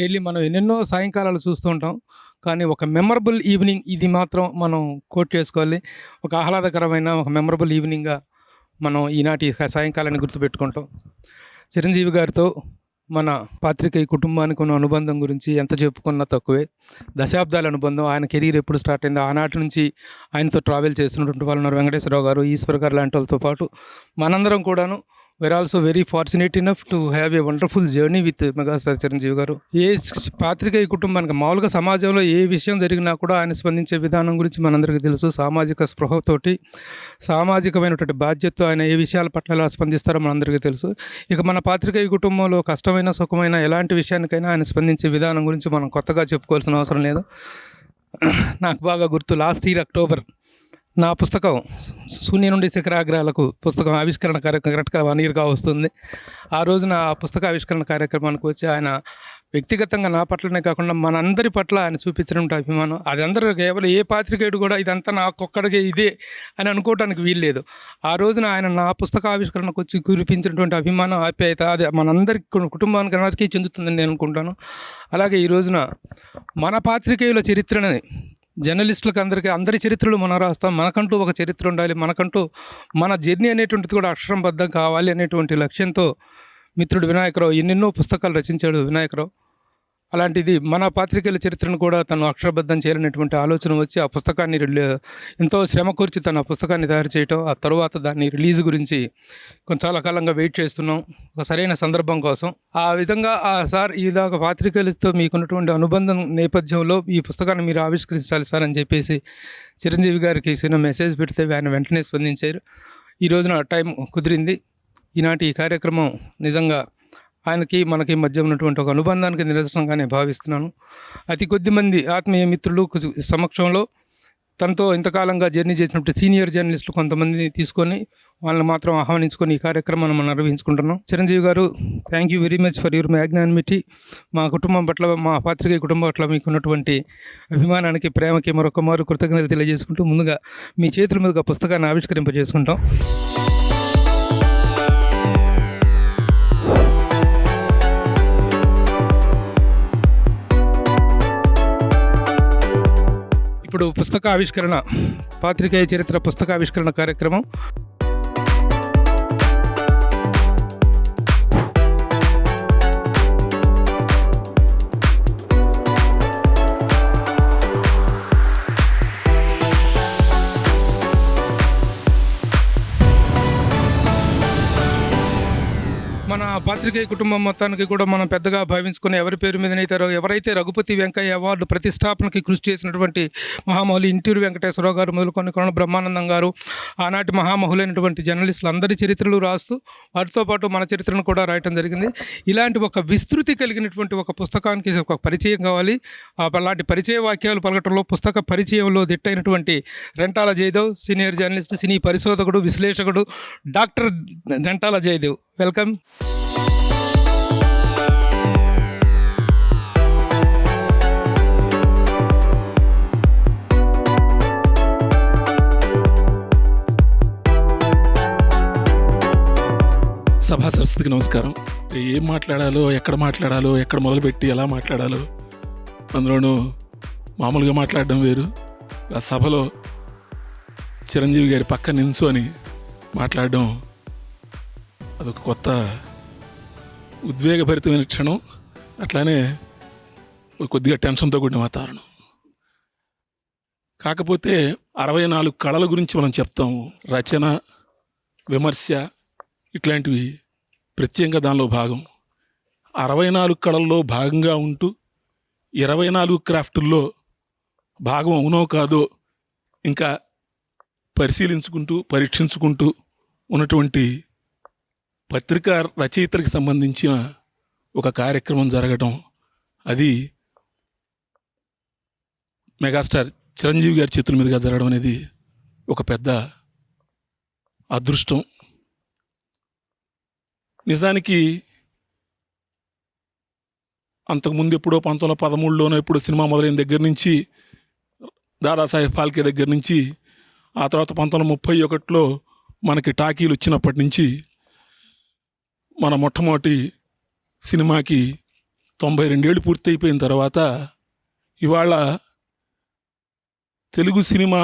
Daily మనం ఎన్నెన్నో సాయంకాలాలు చూస్తూ ఉంటాం. కానీ ఒక మెమరబుల్ ఈవినింగ్ ఇది మాత్రం మనం కోట్ చేసుకోవాలి. ఒక ఆహ్లాదకరమైన ఒక మెమరబుల్ ఈవినింగ్‌గా మనం ఈనాటి సాయంకాలాన్ని గుర్తుపెట్టుకుంటాం. చిరంజీవి గారితో మన పాత్రికేయ కుటుంబానికి ఉన్న అనుబంధం గురించి ఎంత చెప్పుకున్నా తక్కువే. దశాబ్దాల అనుబంధం. ఆయన కెరీర్ ఎప్పుడు స్టార్ట్ అయిందో ఆనాటి నుంచి ఆయనతో ట్రావెల్ చేస్తున్నటువంటి వాళ్ళు ఉన్నారు. వెంకటేశ్వరరావు గారు, ఈశ్వర్ గారు లాంటి వాళ్ళతో పాటు మనందరం కూడాను we are also very fortunate enough to have a wonderful journey with megastar Chiranjeevi garu. ఏ పాత్రికేయ కుటుంబానికి మామూలుగా సమాజంలో ఏ విషయం జరిగినా కూడా ఆయన స్పందించే విధానం గురించి మనందరికీ తెలుసు. సామాజిక స్పృహతోటి, సామాజికమైనటువంటి బాధ్యతతో ఆయన ఏ విషయాల పట్ల ఎలా స్పందిస్తారో మనందరికీ తెలుసు. ఇక మన పాత్రికేయ కుటుంబంలో కష్టమైన సుఖమైన ఎలాంటి విషయానికైనా ఆయన స్పందించే విధానం గురించి మనం కొత్తగా చెప్పుకోవాల్సిన అవసరం లేదు. నాకు బాగా గుర్తు, లాస్ట్ ఇయర్ అక్టోబర్ నా పుస్తకం శూన్య నుండి శిఖరాగ్రాలకు పుస్తకం ఆవిష్కరణ కార్యక్రమం కరెక్ట్గా 1 ఇయర్గా వస్తుంది. ఆ రోజున ఆ పుస్తక ఆవిష్కరణ కార్యక్రమానికి వచ్చి ఆయన వ్యక్తిగతంగా నా పట్లనే కాకుండా మనందరి పట్ల ఆయన చూపించినటువంటి అభిమానం అది అందరూ కేవలం ఏ పాత్రికేయుడు కూడా ఇదంతా నాకొక్కడికే ఇదే అని అనుకోవడానికి వీల్లేదు. ఆ రోజున ఆయన నా పుస్తక ఆవిష్కరణకు వచ్చి కురిపించినటువంటి అభిమానం, ఆప్యాయత అది మనందరి కుటుంబానికి అందరికీ చెందుతుందని నేను అనుకుంటాను. అలాగే ఈ రోజున మన పాత్రికేయుల చరిత్రని జర్నలిస్టులకు అందరి చరిత్రలు మనం రాస్తాం. మనకంటూ ఒక చరిత్ర ఉండాలి, మనకంటూ మన జర్నీ అనేటువంటిది కూడా అక్షరంబద్ధం కావాలి అనేటువంటి లక్ష్యంతో మిత్రుడు వినాయకరావు ఎన్నెన్నో పుస్తకాలు రచించాడు. వినాయకరావు అలాంటిది మన పాత్రికేయుల చరిత్రను కూడా తను అక్షరబద్ధం చేయాలనేటువంటి ఆలోచన వచ్చి ఆ పుస్తకాన్ని ఎంతో శ్రమ కూర్చి తన పుస్తకాన్ని తయారు చేయటం, ఆ తర్వాత దాన్ని రిలీజ్ గురించి చాలా కాలంగా వెయిట్ చేస్తున్నాం ఒక సరైన సందర్భం కోసం. ఆ విధంగా సార్ ఇలాగ పాత్రికేయులతో మీకున్నటువంటి అనుబంధం నేపథ్యంలో ఈ పుస్తకాన్ని మీరు ఆవిష్కరించాలి సార్ అని చెప్పేసి చిరంజీవి గారికి చిన్న మెసేజ్ పెడితే ఆయన వెంటనే స్పందించారు. ఈ రోజున టైం కుదిరింది. ఈనాటి ఈ కార్యక్రమం నిజంగా ఆయనకి మనకి మధ్య ఉన్నటువంటి ఒక అనుబంధానికి నిదర్శనంగానే భావిస్తున్నాను. అతి కొద్ది మంది ఆత్మీయ మిత్రులు సమక్షంలో తనతో ఇంతకాలంగా జర్నీ చేసినప్పుడు సీనియర్ జర్నలిస్టులు కొంతమందిని తీసుకొని వాళ్ళని మాత్రం ఆహ్వానించుకొని ఈ కార్యక్రమాన్ని మనం నిర్వహించుకుంటున్నాం. చిరంజీవి గారు, thank you very much for your magnanimity. మా కుటుంబం పట్ల, మా పాత్రికేయ కుటుంబం పట్ల మీకున్నటువంటి అభిమానానికి, ప్రేమకి మరొక మారు కృతజ్ఞతలు తెలియజేసుకుంటూ ముందుగా మీ చేతుల మీదుగా పుస్తకాన్ని ఆవిష్కరింపజేసుకుంటాం. ఇప్పుడు పుస్తక ఆవిష్కరణ, పాత్రికేయ చరిత్ర పుస్తక ఆవిష్కరణ కార్యక్రమం మన పాత్రికేయ కుటుంబం మొత్తానికి కూడా మనం పెద్దగా భావించుకుని ఎవరి పేరు మీదనైతే ఎవరైతే రఘుపతి వెంకయ్య అవార్డు ప్రతిష్టాపనకి కృషి చేసినటువంటి మహామహులు ఇంటూరు వెంకటేశ్వరరావు గారు మొదలుకొని కొన బ్రహ్మానందం గారు, ఆనాటి మహామహులైనటువంటి జర్నలిస్టులు అందరి చరిత్రలు రాస్తూ వాటితో పాటు మన చరిత్రను కూడా రాయటం జరిగింది. ఇలాంటి ఒక విస్తృతి కలిగినటువంటి ఒక పుస్తకానికి ఒక పరిచయం కావాలి. అలాంటి పరిచయ వాక్యాలు పలకటంలో, పుస్తక పరిచయంలో దిట్టైనటువంటి రెంటాల జయదేవ్, సీనియర్ జర్నలిస్ట్, సినీ పరిశోధకుడు, విశ్లేషకుడు, డాక్టర్ రెంటాల జయదేవ్, వెల్కమ్. సభా సరస్వతికి నమస్కారం. ఏం మాట్లాడాలో, ఎక్కడ మొదలుపెట్టి ఎలా మాట్లాడాలో, అందులోనూ మామూలుగా మాట్లాడడం వేరు, ఆ సభలో చిరంజీవి గారి పక్క నించొని మాట్లాడడం అదొక కొత్త ఉద్వేగభరితమైన క్షణం. అట్లానే కొద్దిగా టెన్షన్తో కూడిన వాతావరణం. కాకపోతే 64 కళల గురించి మనం చెప్తాము. రచన, విమర్శ ఇట్లాంటివి ప్రత్యేకంగా దానిలో భాగం. 64 కళల్లో భాగంగా ఉంటూ 24 క్రాఫ్టుల్లో భాగం అవునో కాదో ఇంకా పరిశీలించుకుంటూ, పరీక్షించుకుంటూ ఉన్నటువంటి పత్రికా రచయితలకు సంబంధించిన ఒక కార్యక్రమం జరగటం, అది మెగాస్టార్ చిరంజీవి గారి చేతుల మీదుగా జరగడం అనేది ఒక పెద్ద అదృష్టం. నిజానికి అంతకుముందు ఎప్పుడో 1913లోనో ఎప్పుడో సినిమా మొదలైన దగ్గర నుంచి, దాదాసాహెబ్ ఫాల్కే దగ్గర నుంచి, ఆ తర్వాత 1931లో మనకి టాకీలు వచ్చినప్పటి నుంచి మన మొట్టమొదటి సినిమాకి 92 ఏళ్ళు పూర్తయిపోయిన తర్వాత ఇవాళ తెలుగు సినిమా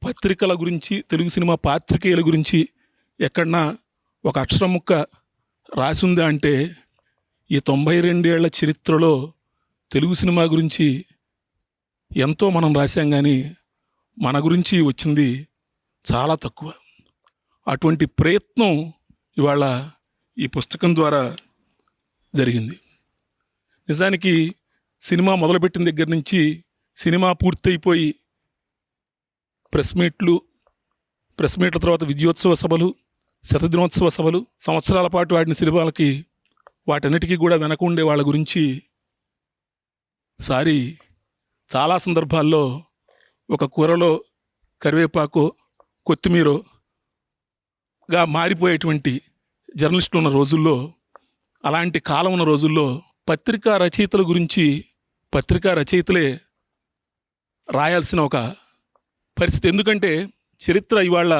పత్రికల గురించి, తెలుగు సినిమా పాత్రికేయుల గురించి ఎక్కడన్నా ఒక అక్షరం ముక్క రాసిందా అంటే ఈ 92 ఏళ్ల చరిత్రలో తెలుగు సినిమా గురించి ఎంతో మనం రాశాం, కానీ మన గురించి వచ్చింది చాలా తక్కువ. అటువంటి ప్రయత్నం ఇవాళ ఈ పుస్తకం ద్వారా జరిగింది. నిజానికి సినిమా మొదలుపెట్టిన దగ్గర నుంచి సినిమా పూర్తయిపోయి ప్రెస్ మీట్ల తర్వాత విజయోత్సవ సభలు, శతదినోత్సవ సభలు, సంవత్సరాల పాటు ఆడిన సినిమాలకి వాటన్నిటికీ కూడా వెనక ఉండే వాళ్ళ గురించి సారి చాలా సందర్భాల్లో ఒక కూరలో కరివేపాకు, కొత్తిమీరగా మారిపోయేటువంటి జర్నలిస్టులు ఉన్న రోజుల్లో, అలాంటి కాలం ఉన్న రోజుల్లో పత్రికా రచయితల గురించి పత్రికా రచయితలే రాయాల్సిన ఒక పరిస్థితి. ఎందుకంటే చరిత్ర ఇవాళ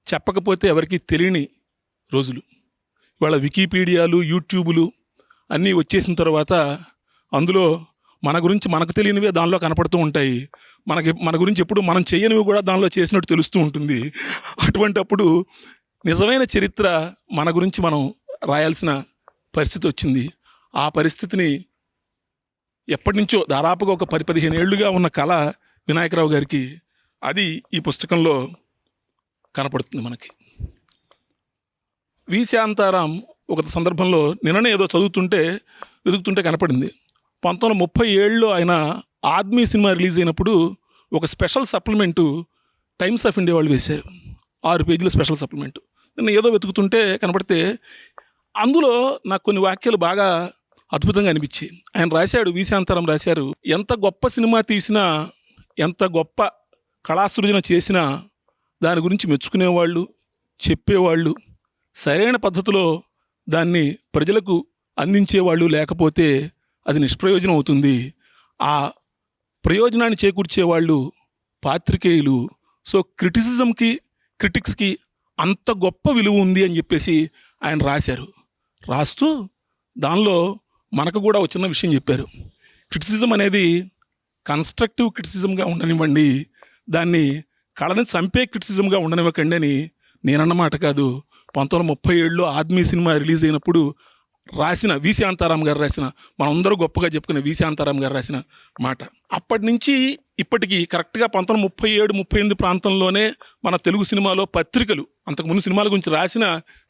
చెప్పకపోతే ఎవరికీ తెలియని రోజులు. ఇవాళ వికీపీడియాలు, యూట్యూబులు అన్నీ వచ్చేసిన తర్వాత అందులో మన గురించి మనకు తెలియనివే దానిలో కనపడుతూ ఉంటాయి. మన గురించి ఎప్పుడు మనం చేయనివి కూడా దానిలో చేసినట్టు తెలుస్తూ ఉంటుంది. అటువంటప్పుడు నిజమైన చరిత్ర మన గురించి మనం రాయాల్సిన పరిస్థితి వచ్చింది. ఆ పరిస్థితిని ఎప్పటి నుంచో దాదాపుగా ఒక 10-15 ఏళ్లుగా ఉన్న కళ వినాయకరావు గారికి, అది ఈ పుస్తకంలో కనపడుతుంది మనకి. వి శాంతారాం ఒక సందర్భంలో నిన్ననే ఏదో వెతుకుతుంటే కనపడింది. 1937లో ఆయన ఆద్మీ సినిమా రిలీజ్ అయినప్పుడు ఒక special supplement times of India వాళ్ళు వేశారు, 6 పేజీల స్పెషల్ సప్లిమెంటు. నిన్న ఏదో వెతుకుతుంటే కనపడితే అందులో నాకు కొన్ని వాక్యాలు బాగా అద్భుతంగా అనిపించాయి. ఆయన రాశాడు, వి శాంతారాం రాశారు, ఎంత గొప్ప సినిమా తీసినా, ఎంత గొప్ప కళాసృజన చేసినా దాని గురించి మెచ్చుకునేవాళ్ళు, చెప్పేవాళ్ళు, సరైన పద్ధతిలో దాన్ని ప్రజలకు అందించేవాళ్ళు లేకపోతే అది నిష్ప్రయోజనం అవుతుంది. ఆ ప్రయోజనాన్ని చేకూర్చేవాళ్ళు పాత్రికేయులు. సో క్రిటిక్స్కి అంత గొప్ప విలువ ఉంది అని చెప్పేసి ఆయన రాశారు. రాస్తూ దానిలో మనకు కూడా ఒక చిన్న విషయం చెప్పారు. క్రిటిసిజం అనేది కన్స్ట్రక్టివ్ క్రిటిసిజంగా ఉండనివ్వండి, దాన్ని కళని చంపే క్రిటిసిజంగా ఉండనివ్వకండి అని నేనన్నమాట కాదు. 1937లో ఆద్మీ సినిమా రిలీజ్ అయినప్పుడు రాసిన వి శాంతారాం గారు రాసిన, మనందరూ గొప్పగా చెప్పుకునే వి శాంతారాం గారు రాసిన మాట. అప్పటి నుంచి ఇప్పటికీ కరెక్ట్గా 1937-38 ప్రాంతంలోనే మన తెలుగు సినిమాలో పత్రికలు, అంతకుముందు సినిమాల గురించి రాసిన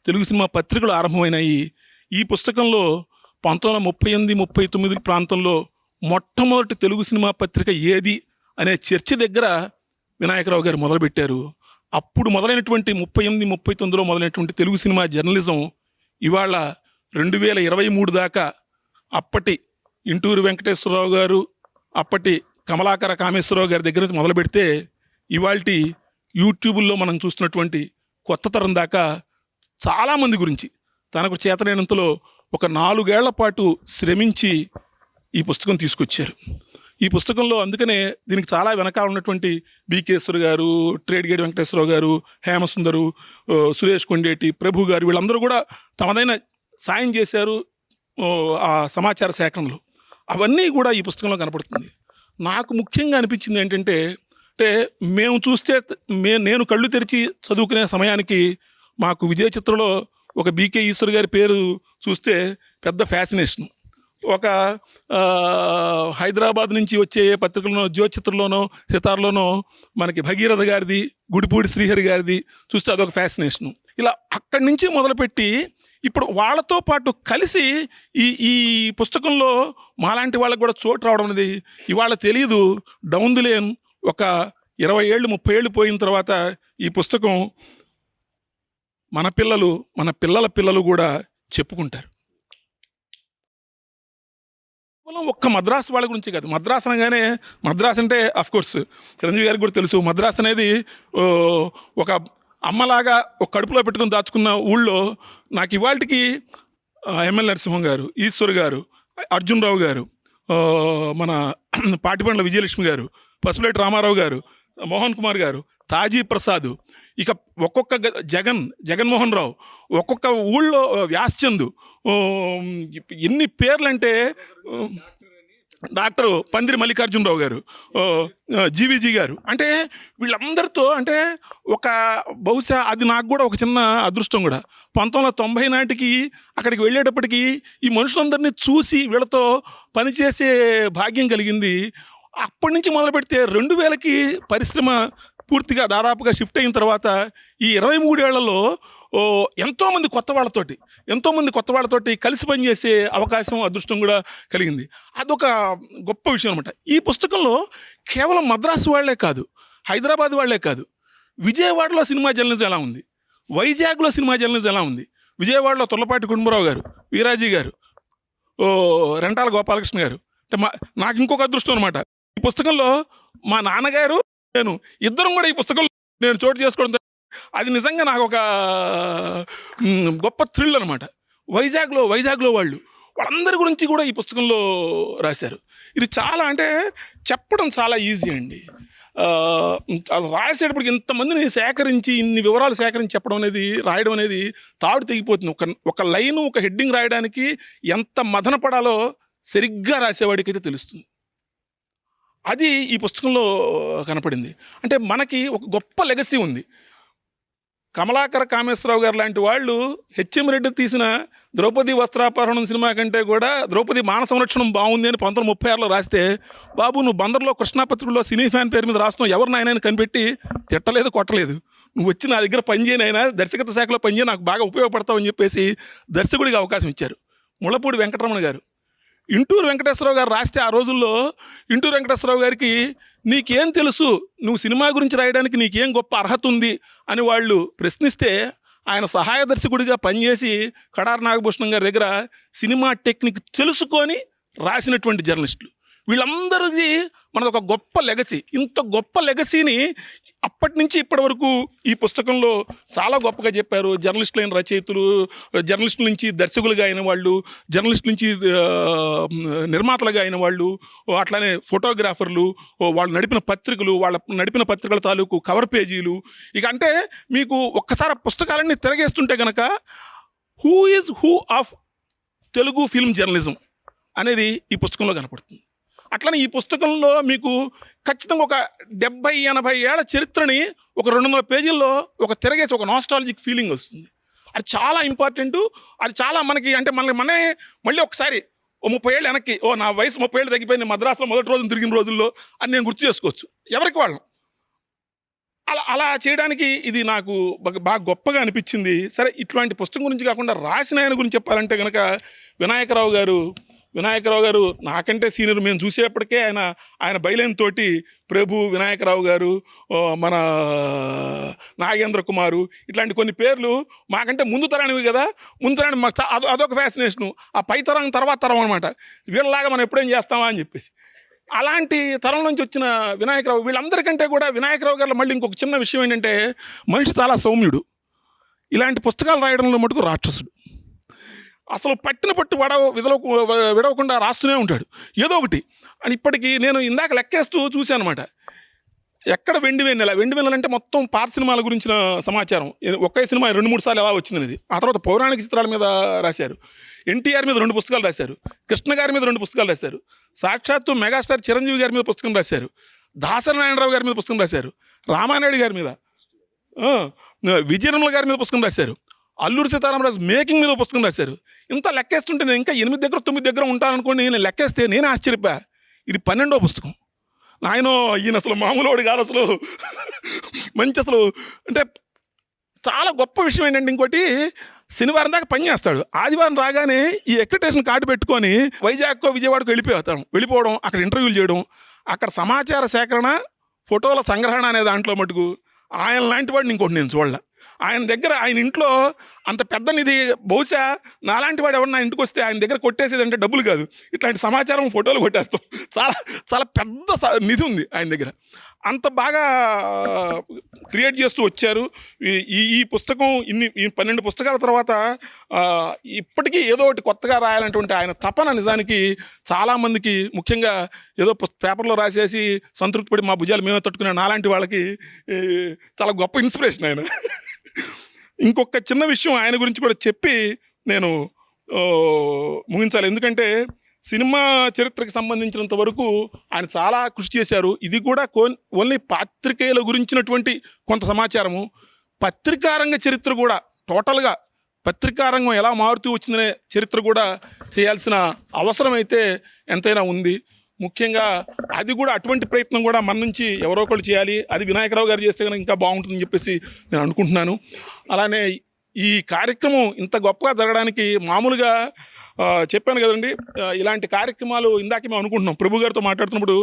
తెలుగు సినిమా పత్రికలు ఆరంభమైనాయి. ఈ పుస్తకంలో 1938-39 ప్రాంతంలో మొట్టమొదటి తెలుగు సినిమా పత్రిక ఏది అనే చర్చ దగ్గర వినాయకరావు గారు మొదలుపెట్టారు. అప్పుడు మొదలైనటువంటి 38-39లో మొదలైనటువంటి తెలుగు సినిమా జర్నలిజం ఇవాళ 2023 దాకా అప్పటి ఇంటూరి వెంకటేశ్వరరావు గారు, అప్పటి కమలాకర కామేశ్వరరావు గారి దగ్గర నుంచి మొదలు పెడితే ఇవాల్టి యూట్యూబుల్లో మనం చూస్తున్నటువంటి కొత్త తరం దాకా చాలామంది గురించి తనకు చేతనైనంతలో ఒక 4 ఏళ్ల పాటు శ్రమించి ఈ పుస్తకం తీసుకొచ్చారు. ఈ పుస్తకంలో అందుకనే దీనికి చాలా వెనకాల ఉన్నటువంటి బీకేశ్వర్ గారు, ట్రేడ్గేడి వెంకటేశ్వరరావు గారు, హేమసుందరు, సురేష్ కొండేటి, ప్రభు గారు, వీళ్ళందరూ కూడా తమదైన సాయం చేశారు ఆ సమాచార సేకరణలో. అవన్నీ కూడా ఈ పుస్తకంలో కనపడుతుంది. నాకు ముఖ్యంగా అనిపించింది ఏంటంటే మేము చూస్తే నేను కళ్ళు తెరిచి చదువుకునే సమయానికి మాకు విజయ చిత్రలో ఒక బీకే ఈశ్వర్ గారి పేరు చూస్తే పెద్ద ఫ్యాసినేషన్. ఒక హైదరాబాద్ నుంచి వచ్చే పత్రికలోనో, జ్యోతిచిత్రలోనో, సితార్లోనో మనకి భగీరథ గారిది, గుడిపూడి శ్రీహరి గారిది చూస్తే అదొక ఫ్యాసినేషను. ఇలా అక్కడి నుంచి మొదలుపెట్టి ఇప్పుడు వాళ్ళతో పాటు కలిసి ఈ పుస్తకంలో మాలాంటి వాళ్ళకి కూడా చోటు రావడం అనేది ఇవాళ తెలియదు. డౌన్ ది లేన్ ఒక 20 ఏళ్ళు 30 ఏళ్ళు పోయిన తర్వాత ఈ పుస్తకం మన పిల్లల పిల్లలు కూడా చెప్పుకుంటారు. ఒక్క మద్రాసు వాళ్ళ గురించి కాదు. మద్రాసు అనగానే, మద్రాసు అంటే అఫ్కోర్స్ చిరంజీవి గారికి కూడా తెలుసు, మద్రాసు అనేది ఒక అమ్మలాగా ఒక కడుపులో పెట్టుకుని దాచుకున్న ఊళ్ళో నాకు ఇవాళకి ఎమ్మెల్యే నరసింహం గారు, ఈశ్వర్ గారు, అర్జున్ రావు గారు, మన పాటిబండ్ల విజయలక్ష్మి గారు, పసుపులేటి రామారావు గారు, మోహన్ కుమార్ గారు, తాజీ ప్రసాద్, ఇక ఒక్కొక్క జగన్మోహన్ రావు, ఒక్కొక్క ఊళ్ళో వ్యాస్చంద్, ఎన్ని పేర్లంటే డాక్టర్ పందిరి మల్లికార్జునరావు గారు, జీవీజీ గారు, అంటే వీళ్ళందరితో అంటే ఒక బహుశా అది నాకు కూడా ఒక చిన్న అదృష్టం కూడా. 1990 నాటికి అక్కడికి వెళ్ళేటప్పటికి ఈ మనుషులందరినీ చూసి వీళ్ళతో పనిచేసే భాగ్యం కలిగింది. అప్పటి నుంచి మొదలు పెడితే 2000కి పరిశ్రమ పూర్తిగా దాదాపుగా షిఫ్ట్ అయిన తర్వాత ఈ 23 ఏళ్లలో ఎంతోమంది కొత్త వాళ్ళతోటి కలిసి పనిచేసే అవకాశం, అదృష్టం కూడా కలిగింది. అదొక గొప్ప విషయం అనమాట. ఈ పుస్తకంలో కేవలం మద్రాసు వాళ్లే కాదు, హైదరాబాద్ వాళ్లే కాదు, విజయవాడలో సినిమా జర్నలిజం ఎలా ఉంది, వైజాగ్లో సినిమా జర్నలిజం ఎలా ఉంది, విజయవాడలో తుర్లపాటి కుటుంబరావు గారు, వీరాజీ గారు, రెంటాల గోపాలకృష్ణ గారు, అంటే నాకు ఇంకొక అదృష్టం అనమాట. ఈ పుస్తకంలో మా నాన్నగారు, నేను ఇద్దరం కూడా ఈ పుస్తకంలో నేను చోటు చేసుకోవడం, అది నిజంగా నాకు ఒక గొప్ప థ్రిల్ అనమాట. వైజాగ్లో వాళ్ళందరి గురించి కూడా ఈ పుస్తకంలో రాశారు. ఇది చాలా అంటే చెప్పడం చాలా ఈజీ అండి. రాసేటప్పటికి ఇంతమందిని సేకరించి, ఇన్ని వివరాలు సేకరించి చెప్పడం అనేది, రాయడం అనేది తాడు తెగిపోతుంది. ఒక లైను, ఒక హెడ్డింగ్ రాయడానికి ఎంత మదన పడాలో సరిగ్గా రాసేవాడికైతే తెలుస్తుంది. అది ఈ పుస్తకంలో కనపడింది. అంటే మనకి ఒక గొప్ప లెగసీ ఉంది. కమలాకర కామేశ్వరరావు గారు లాంటి వాళ్ళు హెచ్ఎం రెడ్డి తీసిన ద్రౌపది వస్త్రాపహరణం సినిమా కంటే కూడా ద్రౌపది మాన సంరక్షణం బాగుంది అని 1936లో రాస్తే, బాబు నువ్వు బందర్లో కృష్ణాపత్రికలో సినీ ఫ్యాన్ పేరు మీద రాస్తున్నావు, ఎవరు నాయనని కనిపెట్టి తిట్టలేదు, కొట్టలేదు, నువ్వు వచ్చి నా దగ్గర పనిచేయనైనా దర్శకత్వ శాఖలో పనిచేయ, నాకు బాగా ఉపయోగపడతావు అని చెప్పేసి దర్శకుడికి అవకాశం ఇచ్చారు. ముళ్ళపూడి వెంకటరమణ గారు, ఇంటూరు వెంకటేశ్వరరావు గారు రాస్తే ఆ రోజుల్లో ఇంటూరు వెంకటేశ్వరరావు గారికి నీకేం తెలుసు, నువ్వు సినిమా గురించి రాయడానికి నీకేం గొప్ప అర్హత ఉంది అని వాళ్ళు ప్రశ్నిస్తే, ఆయన సహాయ దర్శకుడిగా పనిచేసి కడారి నాగభూషణం గారి దగ్గర సినిమా టెక్నిక్ తెలుసుకొని రాసినటువంటి జర్నలిస్టులు వీళ్ళందరిది మనది ఒక గొప్ప లెగసీ. ఇంత గొప్ప లెగసీని అప్పటి నుంచి ఇప్పటి వరకు ఈ పుస్తకంలో చాలా గొప్పగా చెప్పారు. జర్నలిస్టులైన రచయితలు, జర్నలిస్టుల నుంచి దర్శకులుగా అయిన వాళ్ళు, జర్నలిస్టుల నుంచి నిర్మాతలుగా అయిన వాళ్ళు, అట్లానే ఫోటోగ్రాఫర్లు, వాళ్ళు నడిపిన పత్రికలు, వాళ్ళ నడిపిన పత్రికల తాలూకు కవర్ పేజీలు, ఇక అంటే మీకు ఒక్కసారి ఆ పుస్తకాలన్నీ తిరగేస్తుంటే కనుక who is who of Telugu film journalism అనేది ఈ పుస్తకంలో కనపడుతుంది. అట్లనే ఈ పుస్తకంలో మీకు ఖచ్చితంగా ఒక 70-80 ఏళ్ల చరిత్రని ఒక 200 పేజీల్లో ఒక తిరగేసి ఒక నాస్టాలజిక్ ఫీలింగ్ వస్తుంది. అది చాలా ఇంపార్టెంటు. అది చాలా మనకి అంటే మళ్ళీ ఒకసారి 30 ఏళ్ళు వెనక్కి, నా వయసు 30 ఏళ్ళు తగ్గిపోయింది, మద్రాసులో మొదటి రోజున తిరిగిన రోజుల్లో అని నేను గుర్తు చేసుకోవచ్చు ఎవరికి వాళ్ళం. అలా చేయడానికి ఇది నాకు బాగా గొప్పగా అనిపించింది. సరే, ఇట్లాంటి పుస్తకం గురించి కాకుండా రాసిన ఆయన గురించి చెప్పాలంటే కనుక వినాయకరావు గారు నాకంటే సీనియర్. మేము చూసేప్పటికే ఆయన బయలైన తోటి ప్రభు, వినాయకరావు గారు, మన నాగేంద్ర కుమారు, ఇట్లాంటి కొన్ని పేర్లు మాకంటే ముందు తరానివి కదా. ముందు తరానికి మాకు అదొక ఫ్యాసినేషను. ఆ పై తరం తర్వాత తరం అనమాట. వీళ్ళలాగా మనం ఎప్పుడేం చేస్తామా అని చెప్పేసి అలాంటి తరం నుంచి వచ్చిన వినాయకరావు, వీళ్ళందరికంటే కూడా వినాయకరావు గారు మళ్ళీ ఇంకొక చిన్న విషయం ఏంటంటే, మనిషి చాలా సౌమ్యుడు. ఇలాంటి పుస్తకాలు రాయడంలో మటుకు రాక్షసుడు. అసలు పట్టిన పట్టు విడవకుండా రాస్తూనే ఉంటాడు ఏదో ఒకటి అని. ఇప్పటికీ నేను ఇందాక లెక్కేస్తూ చూశాను అనమాట. ఎక్కడ వెండి వెన్నెల అంటే మొత్తం పార్ సినిమాల గురించిన సమాచారం. ఒకే సినిమా 2-3 సార్లు ఎలా వచ్చింది. ఆ తర్వాత పౌరాణిక చిత్రాల మీద రాశారు. ఎన్టీఆర్ మీద 2 పుస్తకాలు రాశారు. కృష్ణ గారి మీద 2 పుస్తకాలు రాశారు. సాక్షాత్తు మెగాస్టార్ చిరంజీవి గారి మీద పుస్తకం రాశారు. దాసరి నారాయణరావు గారి మీద పుస్తకం రాశారు. రామానాయుడు గారి మీద, విజయనిర్మల గారి మీద పుస్తకం రాశారు. అల్లూరి సీతారామరాజు మేకింగ్ మీద పుస్తకం రాశారు. ఇంత లెక్కేస్తుంటే నేను ఇంకా 8 దగ్గర 9 దగ్గర ఉంటాననుకోండి. నేను లెక్కేస్తే నేనే ఆశ్చర్యపా. ఇది 12వ పుస్తకం. ఈయన అసలు మామూలువాడు కాదు అసలు. మంచి అసలు అంటే చాలా గొప్ప విషయం ఏంటంటే, ఇంకోటి శనివారం దాకా పని చేస్తాడు. ఆదివారం రాగానే ఈ ఎక్రిటేషన్ కార్డు పెట్టుకొని వైజాగ్కో విజయవాడకో వెళ్ళిపోవడం, అక్కడ ఇంటర్వ్యూలు చేయడం, అక్కడ సమాచార సేకరణ, ఫోటోల సంగ్రహణ అనే దాంట్లో మటుకు ఆయన లాంటి వాడిని ఇంకోటి నేను చూడలే. ఆయన దగ్గర, ఆయన ఇంట్లో అంత పెద్ద నిధి, బహుశా నాలాంటి వాడు ఎవరు నా ఇంటికి వస్తే ఆయన దగ్గర కొట్టేసేది అంటే డబ్బులు కాదు, ఇట్లాంటి సమాచారం, ఫోటోలు కొట్టేస్తాం. చాలా చాలా పెద్ద నిధి ఉంది ఆయన దగ్గర. అంత బాగా క్రియేట్ చేస్తూ వచ్చారు. ఈ పుస్తకం ఈ 12 పుస్తకాల తర్వాత ఇప్పటికీ ఏదో ఒకటి కొత్తగా రాయాలనేటువంటి ఆయన తపన నిజానికి చాలామందికి, ముఖ్యంగా ఏదో పేపర్లో రాసేసి సంతృప్తి పడి మా భుజాలు మేమే తట్టుకునే నాలాంటి వాళ్ళకి చాలా గొప్ప ఇన్స్పిరేషన్ ఆయన. ఇంకొక చిన్న విషయం ఆయన గురించి కూడా చెప్పి నేను ముగించాలి. ఎందుకంటే సినిమా చరిత్రకు సంబంధించినంత వరకు ఆయన చాలా కృషి చేశారు. ఇది కూడా ఓన్లీ పాత్రికేయుల గురించినటువంటి కొంత సమాచారము. పత్రికారంగ చరిత్ర కూడా టోటల్గా పత్రికారంగం ఎలా మారుతూ వచ్చిందనే చరిత్ర కూడా చేయాల్సిన అవసరం అయితే ఎంతైనా ఉంది. ముఖ్యంగా అది కూడా అటువంటి ప్రయత్నం కూడా మన నుంచి ఎవరో ఒకళ్ళు చేయాలి. అది వినాయకరావు గారు చేస్తే కనుక ఇంకా బాగుంటుందని చెప్పేసి నేను అనుకుంటున్నాను. అలానే ఈ కార్యక్రమం ఇంత గొప్పగా జరగడానికి మామూలుగా చెప్పాను కదండి, ఇలాంటి కార్యక్రమాలు ఇందాక మేము అనుకుంటున్నాం ప్రభు గారితో మాట్లాడుతున్నప్పుడు,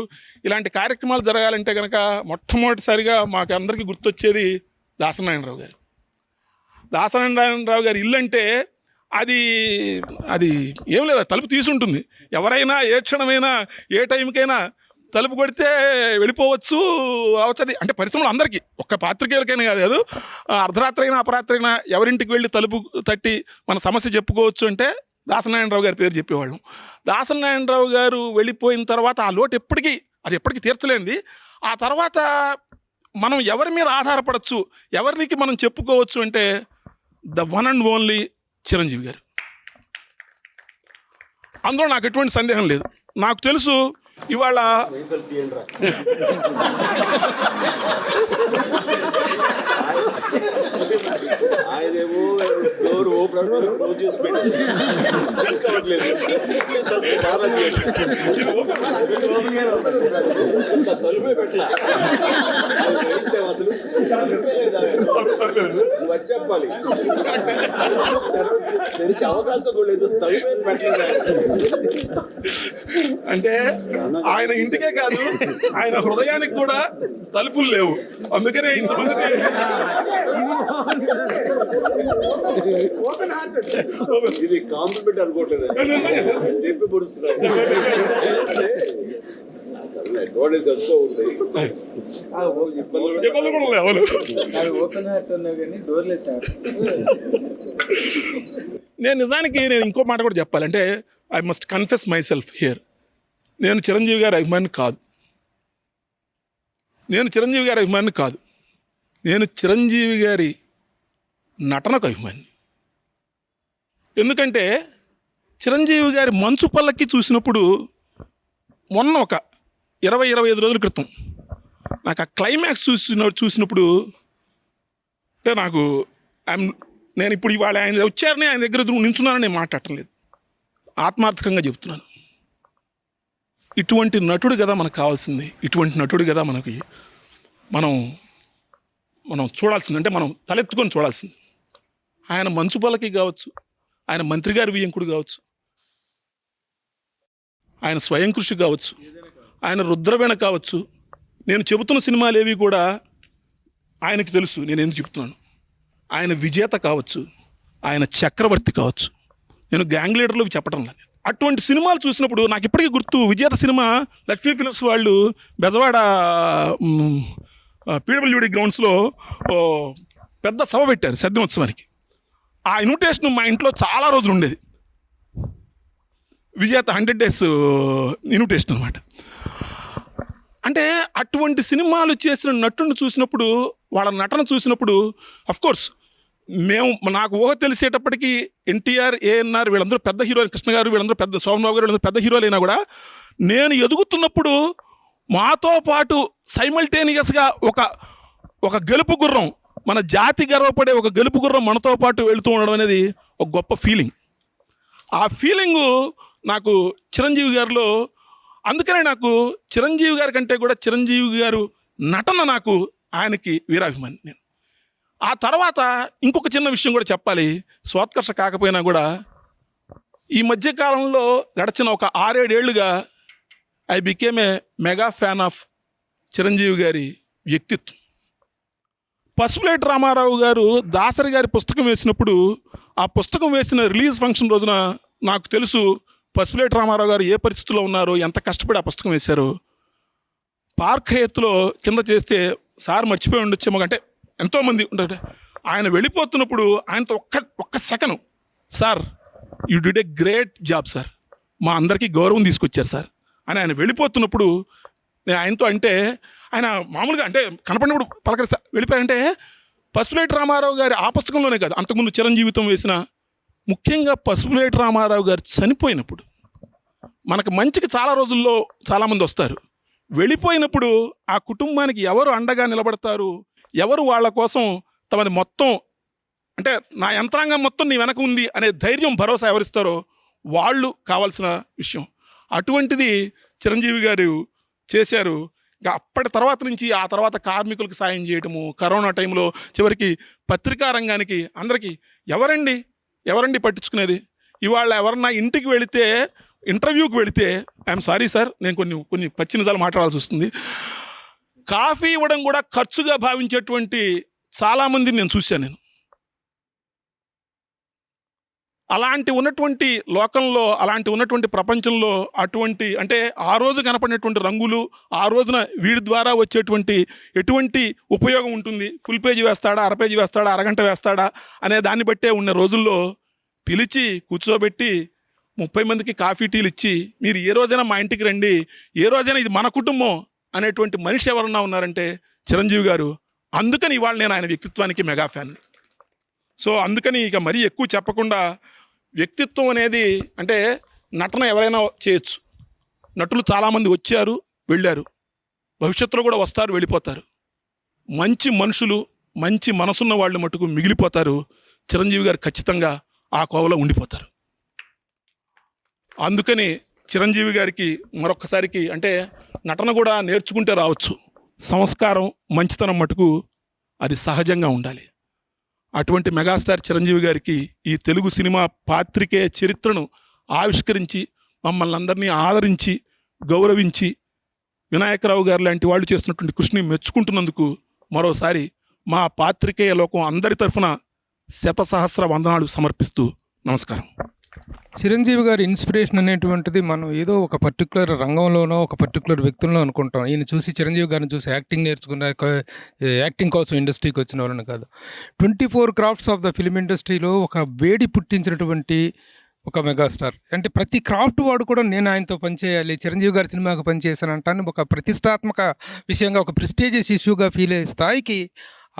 ఇలాంటి కార్యక్రమాలు జరగాలంటే కనుక మొట్టమొదటిసారిగా మాకు అందరికీ గుర్తొచ్చేది దాసనారాయణరావు గారు. దాసనారాయణరావు గారి ఇల్లు అంటే అది ఏం లేదు, తలుపు తీసుంటుంది. ఎవరైనా ఏ క్షణమైనా ఏ టైంకైనా తలుపు కొడితే వెళ్ళిపోవచ్చు అవచ్చది. అంటే పరిశ్రమలు అందరికీ, ఒక్క పాత్రికేయులకైనా కాదు, అర్ధరాత్రి అయినా అపరాత్రి అయినా ఎవరింటికి వెళ్ళి తలుపు తట్టి మన సమస్య చెప్పుకోవచ్చు అంటే దాసనారాయణరావు గారి పేరు చెప్పేవాళ్ళం. దాసనారాయణరావు గారు వెళ్ళిపోయిన తర్వాత ఆ లోటు ఎప్పటికీ తీర్చలేనిది. ఆ తర్వాత మనం ఎవరి మీద ఆధారపడచ్చు, ఎవరికి మనం చెప్పుకోవచ్చు అంటే the one and only Chiranjeevi గారు. అందులో నాకు ఎటువంటి సందేహం లేదు. నాకు తెలుసు ఇవాళ ఆయనేమో డోర్ ఓపెన్ క్లోజ్ చేసి సింక్ అవ్వట్లేదు. తలుపే పెట్టలే అసలు, నువ్వు చెప్పాలి. తెరిచే అవకాశం కూడా లేదు, తలుపే పెట్టలేదు. అంటే ఆయన ఇంటికే కాదు, ఆయన హృదయానికి కూడా తలుపులు లేవు. అందుకనే ఇది కాంప్లిమెంట్ అనుకోవట్లేదు, చెప్పి పొడుస్తున్నాడు. అడ్వాంటేజ్ ఎంతో ఉంది, ఇబ్బందులు కూడా లేవు. నేను నిజానికి ఇంకో మాట కూడా చెప్పాలంటే, I must confess my self here. నేను చిరంజీవి గారి అభిమాని కాదు. నేను చిరంజీవి గారి నటనకు అభిమాని. ఎందుకంటే చిరంజీవి గారి మంచు పల్లకి చూసినప్పుడు మొన్న ఒక 20-25 రోజుల క్రితం నాకు ఆ క్లైమాక్స్ చూసినప్పుడు అంటే నేను ఇప్పుడు ఇవాళ ఆయన వచ్చారని ఆయన దగ్గర నించున్నానని నేను మాట్లాడటం లేదు, ఆత్మార్థకంగా చెప్తున్నాను. ఇటువంటి నటుడు కదా మనకు కావాల్సింది, ఇటువంటి నటుడు కదా మనం చూడాల్సింది, అంటే మనం తలెత్తుకొని చూడాల్సింది. ఆయన మంచు పల్లకి కావచ్చు, ఆయన మంత్రి గారి వియ్యంకుడు కావచ్చు, ఆయన స్వయం కృషి కావచ్చు, ఆయన రుద్రవీణ కావచ్చు. నేను చెబుతున్న సినిమాలు ఏవి కూడా ఆయనకి తెలుసు నేను ఎందుకు చెప్తున్నాను. ఆయన విజేత కావచ్చు, ఆయన చక్రవర్తి కావచ్చు, నేను గ్యాంగ్ లీడర్లు చెప్పడం లేదు. అటువంటి సినిమాలు చూసినప్పుడు నాకు ఇప్పటికీ గుర్తు, విజేత సినిమా లక్ష్మీ ఫిలిమ్స్ వాళ్ళు బెజవాడ పీడబ్ల్యూడి గ్రౌండ్స్లో పెద్ద సభ పెట్టారు సద్యోత్సవానికి. ఆ ఇన్విటేషన్ మా ఇంట్లో చాలా రోజులు ఉండేది. విజేత 100 days ఇన్విటేషన్ అనమాట. అంటే అటువంటి సినిమాలు చేసిన నటుని చూసినప్పుడు, వాళ్ళ నటన చూసినప్పుడు, అఫ్కోర్స్ నాకు ఊహ తెలిసేటప్పటికీ ఎన్టీఆర్, ఏఎన్ఆర్ వీళ్ళందరూ పెద్ద హీరోలు, కృష్ణ గారు వీళ్ళందరూ పెద్ద, సోమరావు గారు వీళ్ళందరూ పెద్ద హీరోలు అయినా కూడా నేను ఎదుగుతున్నప్పుడు మాతో పాటు సైమల్టేనియస్గా ఒక గెలుపు గుర్రం, మన జాతి గర్వపడే ఒక గెలుపు గుర్రం మనతో పాటు వెళుతూ ఉండడం అనేది ఒక గొప్ప ఫీలింగ్. ఆ ఫీలింగు నాకు చిరంజీవి గారిలో, అందుకనే నాకు చిరంజీవి గారి కంటే కూడా చిరంజీవి గారు నటన నాకు ఆయనకి వీరాభిమాని నేను. ఆ తర్వాత ఇంకొక చిన్న విషయం కూడా చెప్పాలి, స్వాత్కర్ష కాకపోయినా కూడా ఈ మధ్యకాలంలో గడిచిన ఒక 6-7 ఏళ్ళుగా I became a mega fan of Chiranjeevi గారి వ్యక్తిత్వం. పసుపులేటి రామారావు గారు దాసరి గారి పుస్తకం వేసినప్పుడు, ఆ పుస్తకం వేసిన రిలీజ్ ఫంక్షన్ రోజున నాకు తెలుసు పసుపులేటి రామారావు గారు ఏ పరిస్థితుల్లో ఉన్నారో, ఎంత కష్టపడి ఆ పుస్తకం వేశారో. పార్క్ హయత్లో కింద చేస్తే సార్ మర్చిపోయి ఉండొచ్చేమో, అంటే ఎంతోమంది ఉంటారు. ఆయన వెళ్ళిపోతున్నప్పుడు ఆయనతో ఒక్క second, sir you did a great job sir, మా అందరికీ గౌరవం తీసుకొచ్చారు సార్ అని ఆయన వెళ్ళిపోతున్నప్పుడు నేను ఆయనతో అంటే, ఆయన మామూలుగా అంటే కనపడినప్పుడు పలకరిస్తా వెళ్ళిపోయారంటే, పసుపులేటి రామారావు గారి ఆ పుస్తకంలోనే కాదు, అంతకుముందు చిరంజీవితం వేసిన, ముఖ్యంగా పసుపులేటి రామారావు గారు చనిపోయినప్పుడు మనకు మంచికి చాలా రోజుల్లో చాలామంది వస్తారు, వెళ్ళిపోయినప్పుడు ఆ కుటుంబానికి ఎవరు అండగా నిలబడతారు, ఎవరు వాళ్ళ కోసం తమది మొత్తం, అంటే నా యంత్రాంగం మొత్తం నీ వెనక ఉంది అనే ధైర్యం భరోసా ఎవరిస్తారో వాళ్ళు కావాల్సిన విషయం. అటువంటిది చిరంజీవి గారు చేశారు. ఇంకా అప్పటి తర్వాత నుంచి ఆ తర్వాత కార్మికులకు సాయం చేయటము, కరోనా టైంలో చివరికి పత్రికా రంగానికి అందరికీ ఎవరండి పట్టించుకునేది. ఇవాళ ఎవరన్నా ఇంటికి వెళితే, ఇంటర్వ్యూకి వెళితే, ఐఎమ్ సారీ సార్ నేను కొన్ని పచ్చి నిజాలు మాట్లాడాల్సి వస్తుంది, కాఫీ ఇవ్వడం కూడా ఖర్చుగా భావించేటువంటి చాలామందిని నేను చూశాను. అలాంటి ఉన్నటువంటి లోకంలో, అలాంటి ఉన్నటువంటి ప్రపంచంలో అటువంటి, అంటే ఆ రోజు కనపడినటువంటి రంగులు, ఆ రోజున వీడి ద్వారా వచ్చేటువంటి ఎటువంటి ఉపయోగం ఉంటుంది, ఫుల్ పేజీ వేస్తాడా, అర పేజీ వేస్తాడా, అరగంట వేస్తాడా అనే దాన్ని బట్టే ఉన్న రోజుల్లో పిలిచి కూర్చోబెట్టి 30 మందికి కాఫీ టీలు ఇచ్చి, మీరు ఏ రోజైనా మా ఇంటికి రండి, ఏ రోజైనా ఇది మన కుటుంబం అనేటువంటి మనిషి ఎవరన్నా ఉన్నారంటే చిరంజీవి గారు. అందుకని ఇవాళ నేను ఆయన వ్యక్తిత్వానికి మెగా ఫ్యాన్. సో అందుకని ఇక మరీ ఎక్కువ చెప్పకుండా, వ్యక్తిత్వం అనేది అంటే నటన ఎవరైనా చేయొచ్చు, నటులు చాలామంది వచ్చారు వెళ్ళారు, భవిష్యత్తులో కూడా వస్తారు వెళ్ళిపోతారు, మంచి మనుషులు మంచి మనసున్న వాళ్ళు మటుకు మిగిలిపోతారు. చిరంజీవి గారు ఖచ్చితంగా ఆ కోవలో ఉండిపోతారు. అందుకని చిరంజీవి గారికి మరొక్కసారికి, అంటే నటన కూడా నేర్చుకుంటే రావచ్చు, సంస్కారం మంచితనం మటుకు అది సహజంగా ఉండాలి. అటువంటి మెగాస్టార్ చిరంజీవి గారికి ఈ తెలుగు సినిమా పాత్రికేయ చరిత్రను ఆవిష్కరించి మమ్మల్ని అందరినీ ఆదరించి గౌరవించి వినాయకరావు గారు లాంటి వాళ్ళు చేస్తున్నటువంటి కృషిని మెచ్చుకుంటున్నందుకు మరోసారి మా పాత్రికేయ లోకం అందరి తరఫున శతసహస్ర వందనాలు సమర్పిస్తూ నమస్కారం. చిరంజీవి గారి ఇన్స్పిరేషన్ అనేటువంటిది మనం ఏదో ఒక పర్టికులర్ రంగంలోనో ఒక పర్టికులర్ వ్యక్తుల్లో అనుకుంటాం. ఈయన చూసి, చిరంజీవి గారిని చూసి యాక్టింగ్ నేర్చుకున్న, యాక్టింగ్ కోసం ఇండస్ట్రీకి వచ్చిన వాళ్ళని కాదు, 24 క్రాఫ్ట్స్ ఆఫ్ ద ఫిల్మ్ ఇండస్ట్రీలో ఒక వేడి పుట్టించినటువంటి ఒక మెగాస్టార్. అంటే ప్రతి క్రాఫ్ట్ వాడు కూడా నేను ఆయనతో పనిచేయాలి, చిరంజీవి గారి సినిమాకి పనిచేశాను అంటాను ఒక ప్రతిష్టాత్మక విషయంగా, ఒక ప్రెస్టీజియస్ ఇష్యూగా ఫీల్ అయ్యే స్థాయికి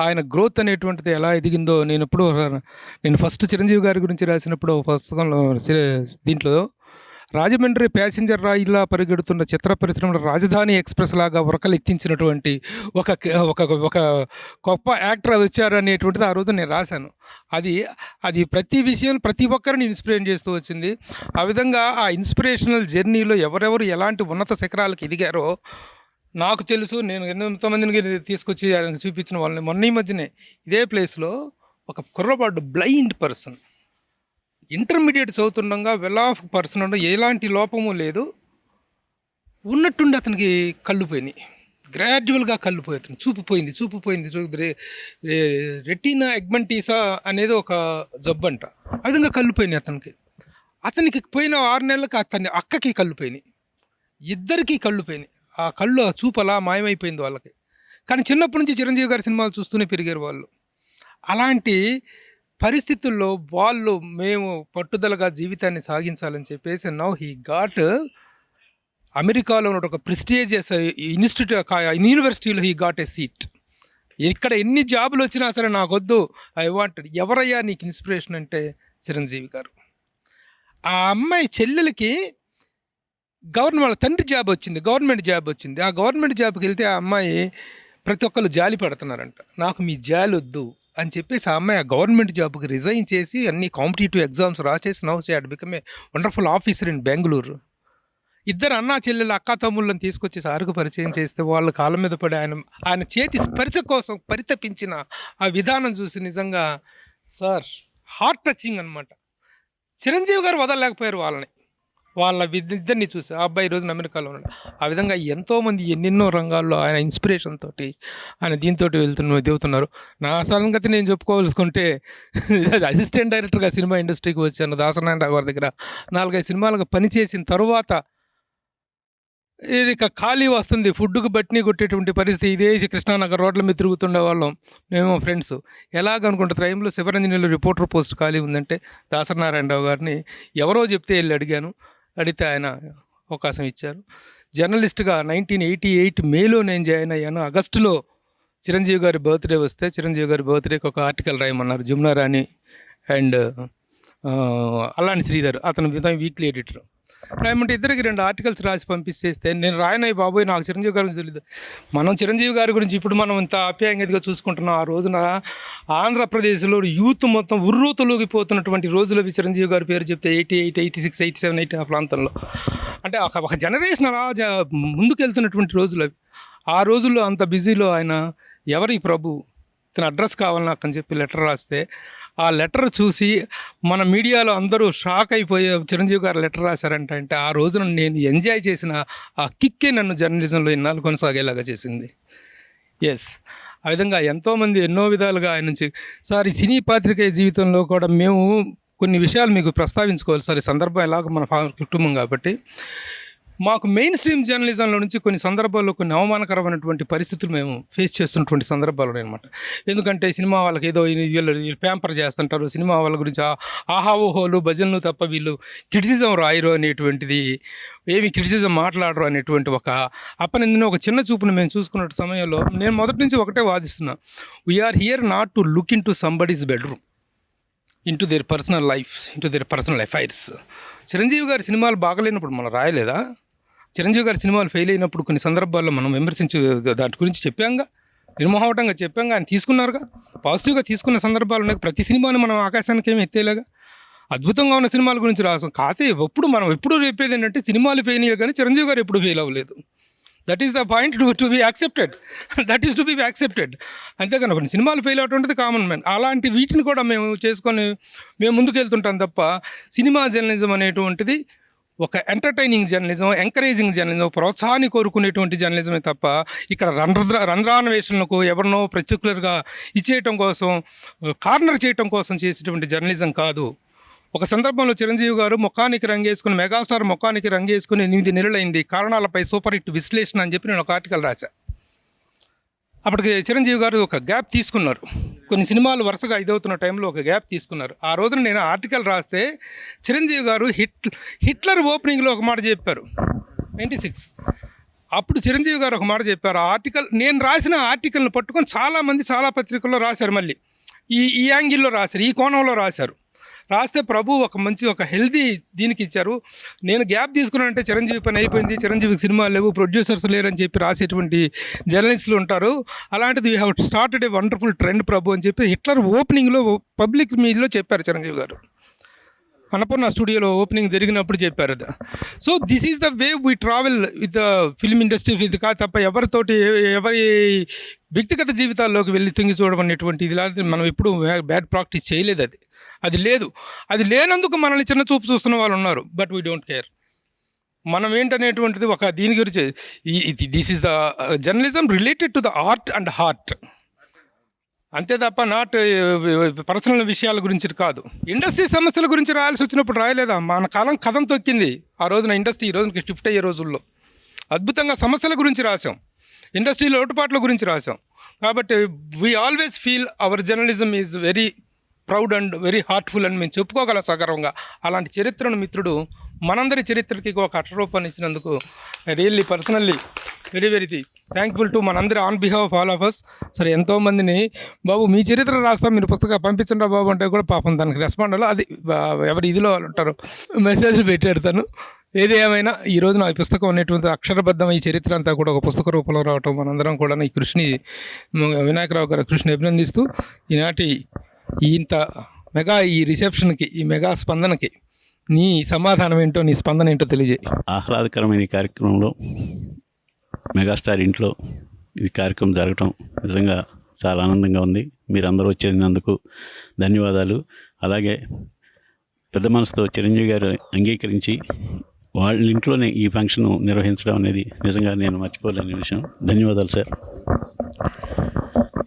ఆయన గ్రోత్ అనేటువంటిది ఎలా ఎదిగిందో నేను ఫస్ట్ చిరంజీవి గారి గురించి రాసినప్పుడు పుస్తకంలో దీంట్లో రాజమండ్రి ప్యాసింజర్ రైల్లా పరిగెడుతున్న చిత్ర పరిశ్రమలో రాజధాని ఎక్స్ప్రెస్ లాగా ఉరకలెత్తించినటువంటి ఒక గొప్ప యాక్టర్ వచ్చారు అనేటువంటిది ఆ రోజు నేను రాశాను. అది ప్రతి విషయం ప్రతి ఒక్కరిని ఇన్స్పిరేట్ చేస్తూ వచ్చింది. ఆ విధంగా ఆ ఇన్స్పిరేషనల్ జర్నీలో ఎవరెవరు ఎలాంటి ఉన్నత శిఖరాలకు ఎదిగారో నాకు తెలుసు. నేను ఎంతమందిని తీసుకొచ్చి చూపించిన వాళ్ళని, మొన్న ఈ మధ్యనే ఇదే ప్లేస్లో ఒక కుర్రబాడు బ్లైండ్ పర్సన్, ఇంటర్మీడియట్ చదువుతుండగా వెల్ ఆఫ్ పర్సన్, ఎలాంటి లోపము లేదు, ఉన్నట్టుండి అతనికి కళ్ళు పోయినాయి, గ్రాడ్యువల్గా కళ్ళు పోయి చూపు పోయింది. రెటీనా ఎగ్మంటీసా అనేది ఒక జబ్బు అంట, ఆ విధంగా కళ్ళు పోయినాయి అతనికి పోయిన 6 నెలలకు అతని అక్కకి కళ్ళు పోయినాయి, ఇద్దరికీ కళ్ళు పోయినాయి. ఆ కళ్ళు, ఆ చూపు అలా మాయమైపోయింది వాళ్ళకి. కానీ చిన్నప్పటి నుంచి చిరంజీవి గారి సినిమాలు చూస్తూనే పెరిగారు వాళ్ళు. అలాంటి పరిస్థితుల్లో మేము పట్టుదలగా జీవితాన్ని సాగించాలని చెప్పేసి నౌ హీ గాట్ అమెరికాలో ఉన్న ఒక ప్రెస్టీజియస్ యూనివర్సిటీలో హీ గాట్ ఏ సీట్. ఇక్కడ ఎన్ని జాబులు వచ్చినా సరే నాకొద్దు, ఐ వాంటెడ్. ఎవరయ్యా నీకు ఇన్స్పిరేషన్ అంటే చిరంజీవి గారు. ఆ అమ్మాయి చెల్లెలకి వాళ్ళ తండ్రి జాబ్ వచ్చింది, గవర్నమెంట్ జాబ్ వచ్చింది. ఆ గవర్నమెంట్ జాబ్కి వెళ్తే ఆ అమ్మాయి ప్రతి ఒక్కరు జాలి పడుతున్నారంట, నాకు మీ జాలి వద్దు అని చెప్పేసి ఆ అమ్మాయి ఆ గవర్నమెంట్ జాబ్కి రిజైన్ చేసి అన్ని కాంపిటేటివ్ ఎగ్జామ్స్ రాసేసి now she had become a wonderful officer in Bengaluru. ఇద్దరు అన్నా చెల్లెలు, అక్కా తమ్ముళ్ళని తీసుకొచ్చి సారుకు పరిచయం చేస్తే వాళ్ళ కాళ్ళ మీద పడి ఆయన చేతి స్పర్శ కోసం పరితపించిన ఆ విధానం చూసి నిజంగా సార్ హార్ట్ టచింగ్ అనమాట. చిరంజీవి గారు వదలలేకపోయారు వాళ్ళ ఇద్దరిని చూసి. ఆ అబ్బాయి ఈరోజు అమెరికాలో ఉన్నాడు. ఆ విధంగా ఎంతోమంది ఎన్నెన్నో రంగాల్లో ఆయన ఇన్స్పిరేషన్ తోటి ఆయన దీంతో దిగుతున్నారు. నా సంగతి నేను చెప్పుకోవాల్సుకుంటే అసిస్టెంట్ డైరెక్టర్గా సినిమా ఇండస్ట్రీకి వచ్చాను దాసనారాయణ గారి దగ్గర 4-5 సినిమాలుగా పనిచేసిన తర్వాత ఇది ఇక ఖాళీ వస్తుంది, ఫుడ్కు బట్టిని కొట్టేటువంటి పరిస్థితి. ఇదే కృష్ణానగర్ రోడ్ల మీద తిరుగుతుండే వాళ్ళం మేము ఫ్రెండ్స్. ఎలాగనుకుంటే టైంలో శివరంజనిలో రిపోర్టర్ పోస్ట్ ఖాళీ ఉందంటే దాసనారాయణరావు గారిని ఎవరో చెప్తే వెళ్ళి అడిగాను. అడిగితే ఆయన అవకాశం ఇచ్చారు. జర్నలిస్ట్గా 1988 మేలో నేను జాయిన్ అయ్యాను. ఆగస్టులో చిరంజీవి గారి బర్త్డే వస్తే చిరంజీవి గారి బర్త్డేకి ఒక ఆర్టికల్ రాయమన్నారు. జమునా రాణి అండ్ అల్లాని శ్రీధర్ అతను వీక్లీ ఎడిటర్ రాయమంటే ఇద్దరికి 2 ఆర్టికల్స్ రాసి పంపిస్తేస్తే నేను రాయనయ్య బాబోయ్, నాకు చిరంజీవి గారి గురించి తెలియదు. మనం చిరంజీవి గారి గురించి ఇప్పుడు మనం ఇంత ఆప్యాయంగా చూసుకుంటున్నాం. ఆ రోజున ఆంధ్రప్రదేశ్లో యూత్ మొత్తం ఉర్రూతలూగిపోతున్నటువంటి రోజులు అవి. చిరంజీవి గారి పేరు చెప్తే 88, 86, 87, 80 ఆ ప్రాంతంలో అంటే ఒక జనరేషన్ అలా ముందుకెళ్తున్నటువంటి రోజులు అవి. ఆ రోజుల్లో అంత బిజీలో ఆయన ఎవరి ప్రభు ఇతను అడ్రస్ కావాలి నాకు అని చెప్పి లెటర్ రాస్తే ఆ లెటర్ చూసి మన మీడియాలో అందరూ షాక్ అయిపోయే చిరంజీవి గారు లెటర్ రాశారంట. అంటే ఆ రోజున నేను ఎంజాయ్ చేసిన ఆ కిక్కే నన్ను జర్నలిజంలో ఇన్నాళ్ళు కొనసాగేలాగా చేసింది. ఎస్, ఆ విధంగా ఎంతోమంది ఎన్నో విధాలుగా ఆయన నుంచి సార్ ఈ సినీ పాత్రికేయ జీవితంలో కూడా మేము కొన్ని విషయాలు మీకు ప్రస్తావించుకోవాలి సార్. ఈ సందర్భం ఎలాగో మన కుటుంబం కాబట్టి మాకు మెయిన్ స్ట్రీమ్ జర్నలిజంలో నుంచి కొన్ని సందర్భాల్లో కొన్ని అవమానకరమైనటువంటి పరిస్థితులు మేము ఫేస్ చేస్తున్నటువంటి సందర్భాలు అనమాట. ఎందుకంటే సినిమా వాళ్ళకి ఏదో వీళ్ళు ప్యాంపర్ చేస్తుంటారు, సినిమా వాళ్ళ గురించి ఆహావోహోలు భజనలు తప్ప వీళ్ళు క్రిటిసిజం రాయరు అనేటువంటిది, ఏమి క్రిటిసిజం మాట్లాడరు అనేటువంటి ఒక అపనిందని ఒక చిన్న చూపును మేము చూసుకున్న సమయంలో నేను మొదటి నుంచి ఒకటే వాదిస్తున్నా. We are here not to look into somebody's bedroom, into their personal life, into their personal affairs. Chiranjeevi గారి సినిమాలు బాగలేనప్పుడు మనం రాయలేదా? చిరంజీవి గారి సినిమాలు ఫెయిల్ అయినప్పుడు కొన్ని సందర్భాల్లో మనం విమర్శించి దాని గురించి చెప్పాంగా, నిర్మోహటంగా చెప్పాంగా. ఆయన తీసుకున్నారుగా, పాజిటివ్గా తీసుకున్న సందర్భాలు ఉన్నాయి. ప్రతి సినిమాని మనం ఆకాశానికి ఏమి ఎత్తేలాగా అద్భుతంగా ఉన్న సినిమాల గురించి రాసాం. కాకపోతే మనం ఎప్పుడు చెప్పేది ఏంటంటే సినిమాలు ఫెయిల్ అయ్యారు కానీ చిరంజీవి గారు ఎప్పుడు ఫెయిల్ అవ్వలేదు. That is the point to be accepted. That is to be accepted. అంతేకాని కొన్ని సినిమాలు ఫెయిల్ అవటం కామన్ మ్యాన్. అలాంటి వీటిని కూడా మేము చేసుకొని మేము ముందుకెళ్తుంటాం తప్ప సినిమా జర్నలిజం అనేటువంటిది ఒక ఎంటర్టైనింగ్ జర్నలిజం, ఎంకరేజింగ్ జర్నలిజం, ప్రోత్సాహాన్ని కోరుకునేటువంటి జర్నలిజమే తప్ప ఇక్కడ రంధ్రాన్వేషణలకు ఎవరినో పర్టికులర్గా ఇచ్చేయటం కోసం, కార్నర్ చేయటం కోసం చేసేటువంటి జర్నలిజం కాదు. ఒక సందర్భంలో చిరంజీవి గారు ముఖానికి రంగేసుకుని, మెగాస్టార్ ముఖానికి రంగేసుకుని 8 నెలలైంది, కారణాలపై సూపర్ హిట్ విశ్లేషణ అని చెప్పి నేను ఒక ఆర్టికల్ రాశా. అప్పటికి చిరంజీవి గారు ఒక గ్యాప్ తీసుకున్నారు. కొన్ని సినిమాలు వరుసగా ఇదవుతున్న టైంలో ఒక గ్యాప్ తీసుకున్నారు. ఆ రోజున నేను ఆర్టికల్ రాస్తే చిరంజీవి గారు హిట్లర్ ఓపెనింగ్లో ఒక మాట చెప్పారు 96. అప్పుడు చిరంజీవి గారు ఒక మాట చెప్పారు. ఆ ఆర్టికల్ నేను రాసిన ఆర్టికల్ని పట్టుకొని చాలామంది చాలా పత్రికల్లో రాశారు. మళ్ళీ ఈ యాంగిల్లో రాశారు, ఈ కోణంలో రాశారు. రాస్తే ప్రభు ఒక హెల్దీ దీనికి ఇచ్చారు. నేను గ్యాప్ తీసుకున్నానంటే చిరంజీవి పని అయిపోయింది, చిరంజీవికి సినిమాలు లేవు, ప్రొడ్యూసర్స్ లేరని చెప్పి రాసేటువంటి జర్నలిస్టులు ఉంటారు. అలాంటిది we have started a wonderful trend Prabhu అని చెప్పి హిట్లర్ ఓపెనింగ్లో పబ్లిక్ మీడియాలో చెప్పారు చిరంజీవి గారు. అన్నపూర్ణ స్టూడియోలో ఓపెనింగ్ జరిగినప్పుడు చెప్పారు. So this is the way we travel with the film industry. ఇది కాదు తప్ప ఎవరి వ్యక్తిగత జీవితాల్లోకి వెళ్ళి తుంగి చూడడం అనేటువంటి ఇలాంటి మనం ఎప్పుడు బ్యాడ్ ప్రాక్టీస్ చేయలేదు. అది లేదు. అది లేనందుకు మనల్ని చిన్న చూపు చూస్తున్న వాళ్ళు ఉన్నారు. But we don't care. మనం ఏంటనేటువంటిది ఒక దీని గురించి this is the journalism related to the art and heart, అంతే తప్ప నాట్ పర్సనల్ విషయాల గురించి కాదు. ఇండస్ట్రీ సమస్యల గురించి రాయాల్సి వచ్చినప్పుడు రాయలేదా? మన కాలం కథం తొక్కింది. ఆ రోజున ఇండస్ట్రీ ఈ రోజుకి షిఫ్ట్ అయ్యే రోజుల్లో అద్భుతంగా సమస్యల గురించి రాసాం, ఇండస్ట్రీ లోటుపాట్ల గురించి రాసాం. కాబట్టి we always feel our journalism is very proud and very heartful అని మేము చెప్పుకోగలం సగర్వంగా. అలాంటి చరిత్రను మిత్రుడు మనందరి చరిత్రకి ఒక అక్షరూపాన్ని ఇచ్చినందుకు really personally very very thankful to మనందరి on behalf of all of us. సరే, ఎంతోమందిని బాబు మీ చరిత్ర రాస్తాం, మీరు పుస్తకం పంపించండి బాబు అంటే కూడా పాపం దానికి రెస్పాండ్ అవ్వాలి. అది ఎవరి ఇదిలో వాళ్ళు ఉంటారు, మెసేజ్లు పెట్టేడతాను. ఏది ఏమైనా ఈరోజు నా పుస్తకం అనేటువంటి అక్షరబద్ధం ఈ చరిత్ర అంతా కూడా ఒక పుస్తక రూపంలో రావటం మనందరం కూడా ఈ కృషిని, వినాయకరావు గారి కృషిని అభినందిస్తూ ఈనాటి ఇంత మెగా ఈ రిసెప్షన్కి, ఈ మెగా స్పందనకి నీ సమాధానం ఏంటో, నీ స్పందన ఏంటో తెలియజేయి. ఆహ్లాదకరమైన ఈ కార్యక్రమంలో మెగాస్టార్ ఇంట్లో ఈ కార్యక్రమం జరగటం నిజంగా చాలా ఆనందంగా ఉంది. మీరందరూ వచ్చేందుకు ధన్యవాదాలు. అలాగే పెద్ద మనసుతో చిరంజీవి గారు అంగీకరించి వాళ్ళ ఇంట్లోనే ఈ ఫంక్షన్ నిర్వహించడం అనేది నిజంగా నేను మర్చిపోలేని విషయం. ధన్యవాదాలు సార్.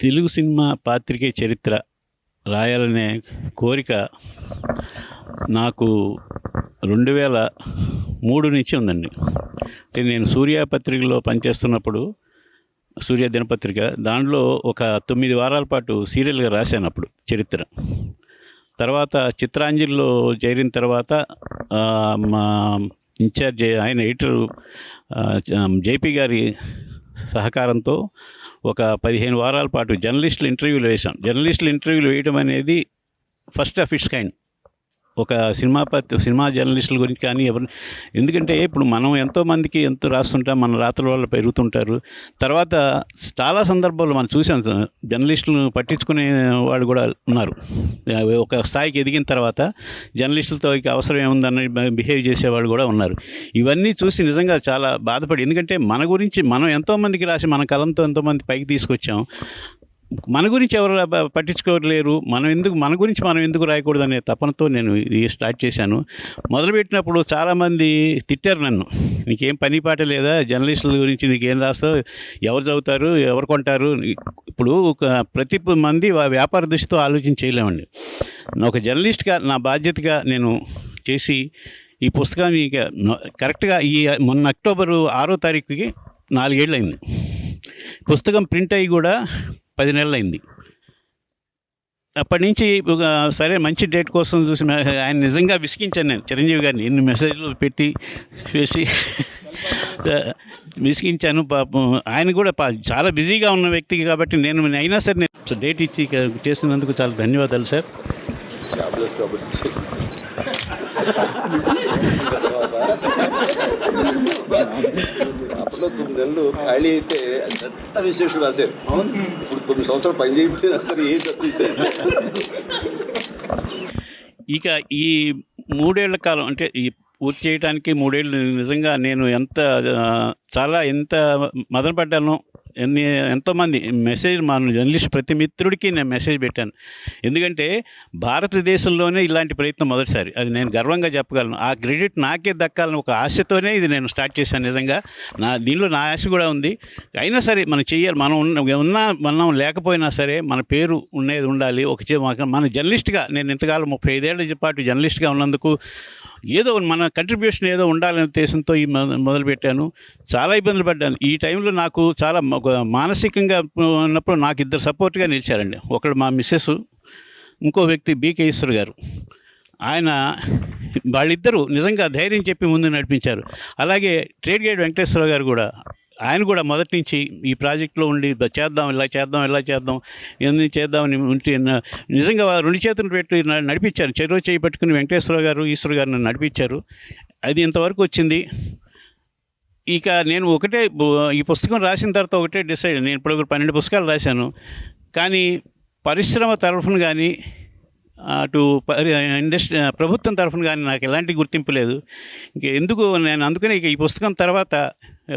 తెలుగు సినిమా పాత్రికేయ చరిత్ర రాయాలనే కోరిక నాకు 3 నుంచి ఉందండి. అంటే నేను సూర్య పత్రికలో పనిచేస్తున్నప్పుడు, సూర్య దినపత్రిక, దాంట్లో ఒక 9 వారాల పాటు సీరియల్గా రాశాను అప్పుడు చరిత్ర. తర్వాత చిత్రాంజలిలో చేరిన తర్వాత మా ఇన్ఛార్జ్ ఆయన ఎడిటరు జేపీ గారి సహకారంతో ఒక 15 వారాల పాటు జర్నలిస్టుల ఇంటర్వ్యూలు వేశాం. జర్నలిస్టుల ఇంటర్వ్యూలు వేయడం అనేది ఫస్ట్ ఆఫ్ ఇట్స్ కైండ్. ఒక సినిమా జర్నలిస్టుల గురించి కానీ ఎందుకంటే ఇప్పుడు మనం ఎంతోమందికి ఎంతో రాస్తుంటాం, మన రాత్రుల వల్ల పెరుగుతుంటారు. తర్వాత చాలా సందర్భాల్లో మనం చూసాం, జర్నలిస్టులను పట్టించుకునే వాళ్ళు కూడా ఉన్నారు. ఒక స్థాయికి ఎదిగిన తర్వాత జర్నలిస్టులతో అవసరం ఏముందని బిహేవ్ చేసేవాళ్ళు కూడా ఉన్నారు. ఇవన్నీ చూసి నిజంగా చాలా బాధపడి, ఎందుకంటే మన గురించి మనం ఎంతోమందికి రాసి మన కలంతో ఎంతోమంది పైకి తీసుకొచ్చాం. మన గురించి ఎవరు పట్టించుకోలేరు, మన గురించి మనం ఎందుకు రాయకూడదు అనే తపనతో నేను ఇది స్టార్ట్ చేశాను. మొదలుపెట్టినప్పుడు చాలామంది తిట్టారు నన్ను, నీకేం పని పాట లేదా, జర్నలిస్టుల గురించి నీకేం రాస్తావు, ఎవరు చదువుతారు, ఎవరు కొంటారు. ఇప్పుడు ప్రతి మంది వ్యాపార దృష్టితో ఆలోచన చేయలేమండి. ఒక జర్నలిస్ట్గా నా బాధ్యతగా నేను చేసి ఈ పుస్తకాన్ని కరెక్ట్గా మొన్న అక్టోబర్ 6వ తారీఖుకి 4 ఏళ్ళు అయింది. పుస్తకం ప్రింట్ అయ్యి కూడా 10 నెలలు అయింది. అప్పటి నుంచి సరే మంచి డేట్ కోసం చూసి ఆయన నిజంగా విసిగించాను నేను, చిరంజీవి గారిని ఎన్ని మెసేజ్లు పెట్టి వేసి విసిగించాను. పాపం ఆయన కూడా చాలా బిజీగా ఉన్న వ్యక్తికి కాబట్టి నేను అయినా సరే నేను డేట్ ఇచ్చి చేసినందుకు చాలా ధన్యవాదాలు సార్. అప్పుడు 9 నెలలు ఖాళీ అయితే ఎంత విశేషం రాశారు. ఇప్పుడు 9 సంవత్సరాలు పని చేయకపోతే అసలు ఏం తప్పించారు. ఇక ఈ 3 ఏళ్ల కాలం అంటే ఈ పూర్తి చేయడానికి 3 ఏళ్ళు నిజంగా నేను ఎంత మదనపడ్డానో. ఎంతోమంది మెసేజ్ మన జర్నలిస్ట్ ప్రతి మిత్రుడికి నేను మెసేజ్ పెట్టాను. ఎందుకంటే భారతదేశంలోనే ఇలాంటి ప్రయత్నం మొదటిసారి, అది నేను గర్వంగా చెప్పగలను. ఆ క్రెడిట్ నాకే దక్కాలని ఒక ఆశతోనే ఇది నేను స్టార్ట్ చేశాను. నిజంగా దీనిలో నా ఆశ కూడా ఉంది. అయినా సరే మనం చెయ్యాలి, మనం లేకపోయినా సరే మన పేరు ఉండాలి. మన జర్నలిస్ట్గా నేను ఇంతకాలం 35 ఏళ్ల పాటు జర్నలిస్ట్గా ఉన్నందుకు ఏదో మన కంట్రిబ్యూషన్ ఏదో ఉండాలనే ఉద్దేశంతో ఈ మొదలుపెట్టాను. చాలా ఇబ్బందులు పడ్డాను. ఈ టైంలో నాకు చాలా మానసికంగా ఉన్నప్పుడు నాకు 2 సపోర్ట్గా నిలిచారండి. ఒకడు మా మిస్సెస్, ఇంకో వ్యక్తి బీకే ఈశ్వర్ గారు. వాళ్ళిద్దరూ నిజంగా ధైర్యం చెప్పి ముందు నడిపించారు. అలాగే ట్రేడ్ గైడ్ వెంకటేశ్వరరావు గారు కూడా, ఆయన కూడా మొదటి నుంచి ఈ ప్రాజెక్టులో ఉండి ఇలా చేద్దాం ఎన్ని చేద్దామని ఉంటే నిజంగా 2 చేతులు పెట్టి నడిపించారు. చెరువు చేయి పట్టుకుని వెంకటేశ్వరరావు గారు, ఈశ్వర్ గారు నన్ను నడిపించారు. అది ఇంతవరకు వచ్చింది. ఇక నేను ఈ పుస్తకం రాసిన తర్వాత ఒకటే డిసైడ్, నేను ఇప్పుడు 12 పుస్తకాలు రాశాను. కానీ పరిశ్రమ తరఫున కానీ అటు ప్రభుత్వం తరఫున కానీ నాకు ఎలాంటి గుర్తింపు లేదు. ఎందుకు నేను అందుకనే ఈ పుస్తకం తర్వాత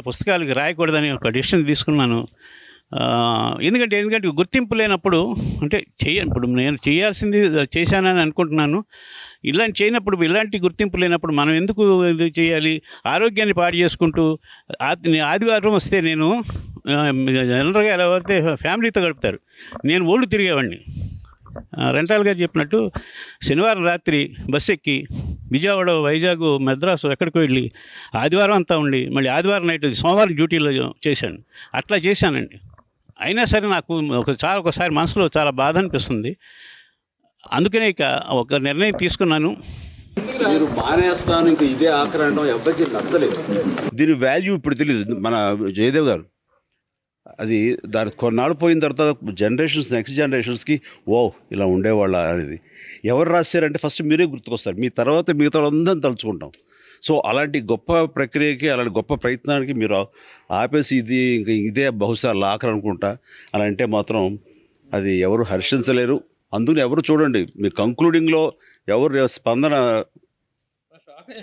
పుస్తకాలకు రాయకూడదని ఒక డిసిషన్ తీసుకున్నాను. ఎందుకంటే గుర్తింపు లేనప్పుడు అంటే ఇప్పుడు నేను చేయాల్సింది చేశానని అనుకుంటున్నాను. ఇలాంటి గుర్తింపు లేనప్పుడు మనం ఎందుకు ఇది చేయాలి? ఆరోగ్యాన్ని పాడు చేసుకుంటూ ఆదివారం వస్తే నేను జనరల్గా ఎలా అయితే ఫ్యామిలీతో గడుపుతారు, నేను ఓళ్ళు తిరిగేవాడిని. రెంటాల్ గారు చెప్పినట్టు శనివారం రాత్రి బస్సు ఎక్కి విజయవాడ, వైజాగ్, మద్రాసు ఎక్కడికి వెళ్ళి ఆదివారం అంతా ఉండి మళ్ళీ ఆదివారం నైట్ సోమవారం డ్యూటీలో చేశాను. అట్లా చేశానండి. అయినా సరే నాకు ఒకసారి మనసులో చాలా బాధ అనిపిస్తుంది. అందుకనే ఇక ఒక నిర్ణయం తీసుకున్నాను. మీరు మానేస్తాను ఇంకా ఇదే ఆఖరణం ఎవరికి నచ్చలేదు. దీని వాల్యూ ఇప్పుడు తెలియదు. మన జయదేవ్ గారు అది దాని కొన్నాళ్ళు పోయిన తర్వాత నెక్స్ట్ జనరేషన్స్కి ఇలా ఉండేవాళ్ళ అనేది ఎవరు రాశారంటే ఫస్ట్ మీరే గుర్తుకొస్తారు. మీ తర్వాత మిగతా అందరం తలుచుకుంటాం. సో అలాంటి గొప్ప ప్రక్రియకి, అలాంటి గొప్ప ప్రయత్నానికి మీరు ఆపేసి ఇదే బహుశా లాకర్ అనుకుంటా అలా అంటే మాత్రం అది ఎవరు హర్షించలేరు. అందులో ఎవరు చూడండి, మీ కంక్లూడింగ్లో ఎవరు స్పందన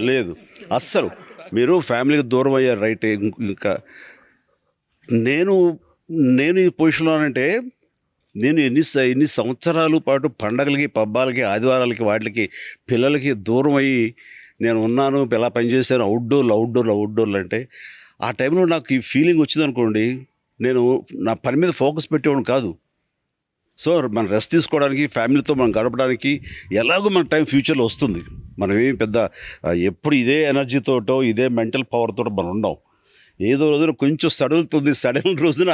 లేదు అస్సలు. మీరు ఫ్యామిలీకి దూరం అయ్యారు, రైట్. ఇంకా నేను ఈ పొజిషన్లో అంటే నేను ఎన్ని సంవత్సరాల పాటు పండగలకి, పబ్బాలకి, ఆదివారాలకి, వాటికి పిల్లలకి దూరం అయ్యి నేను ఉన్నాను, ఎలా పనిచేశాను, అవుట్డోర్లు అంటే ఆ టైంలో నాకు ఈ ఫీలింగ్ వచ్చిందనుకోండి, నేను నా పని మీద ఫోకస్ పెట్టేవాడు కాదు. సో మనం రెస్ట్ తీసుకోవడానికి, ఫ్యామిలీతో మనం గడపడానికి ఎలాగో మన టైం ఫ్యూచర్లో వస్తుంది. మనం ఏమి పెద్ద ఎప్పుడు ఇదే ఎనర్జీతోటో ఇదే మెంటల్ పవర్తో మనం ఉండం. ఏదో రోజున కొంచెం సడలుతుంది, సడన్ రోజున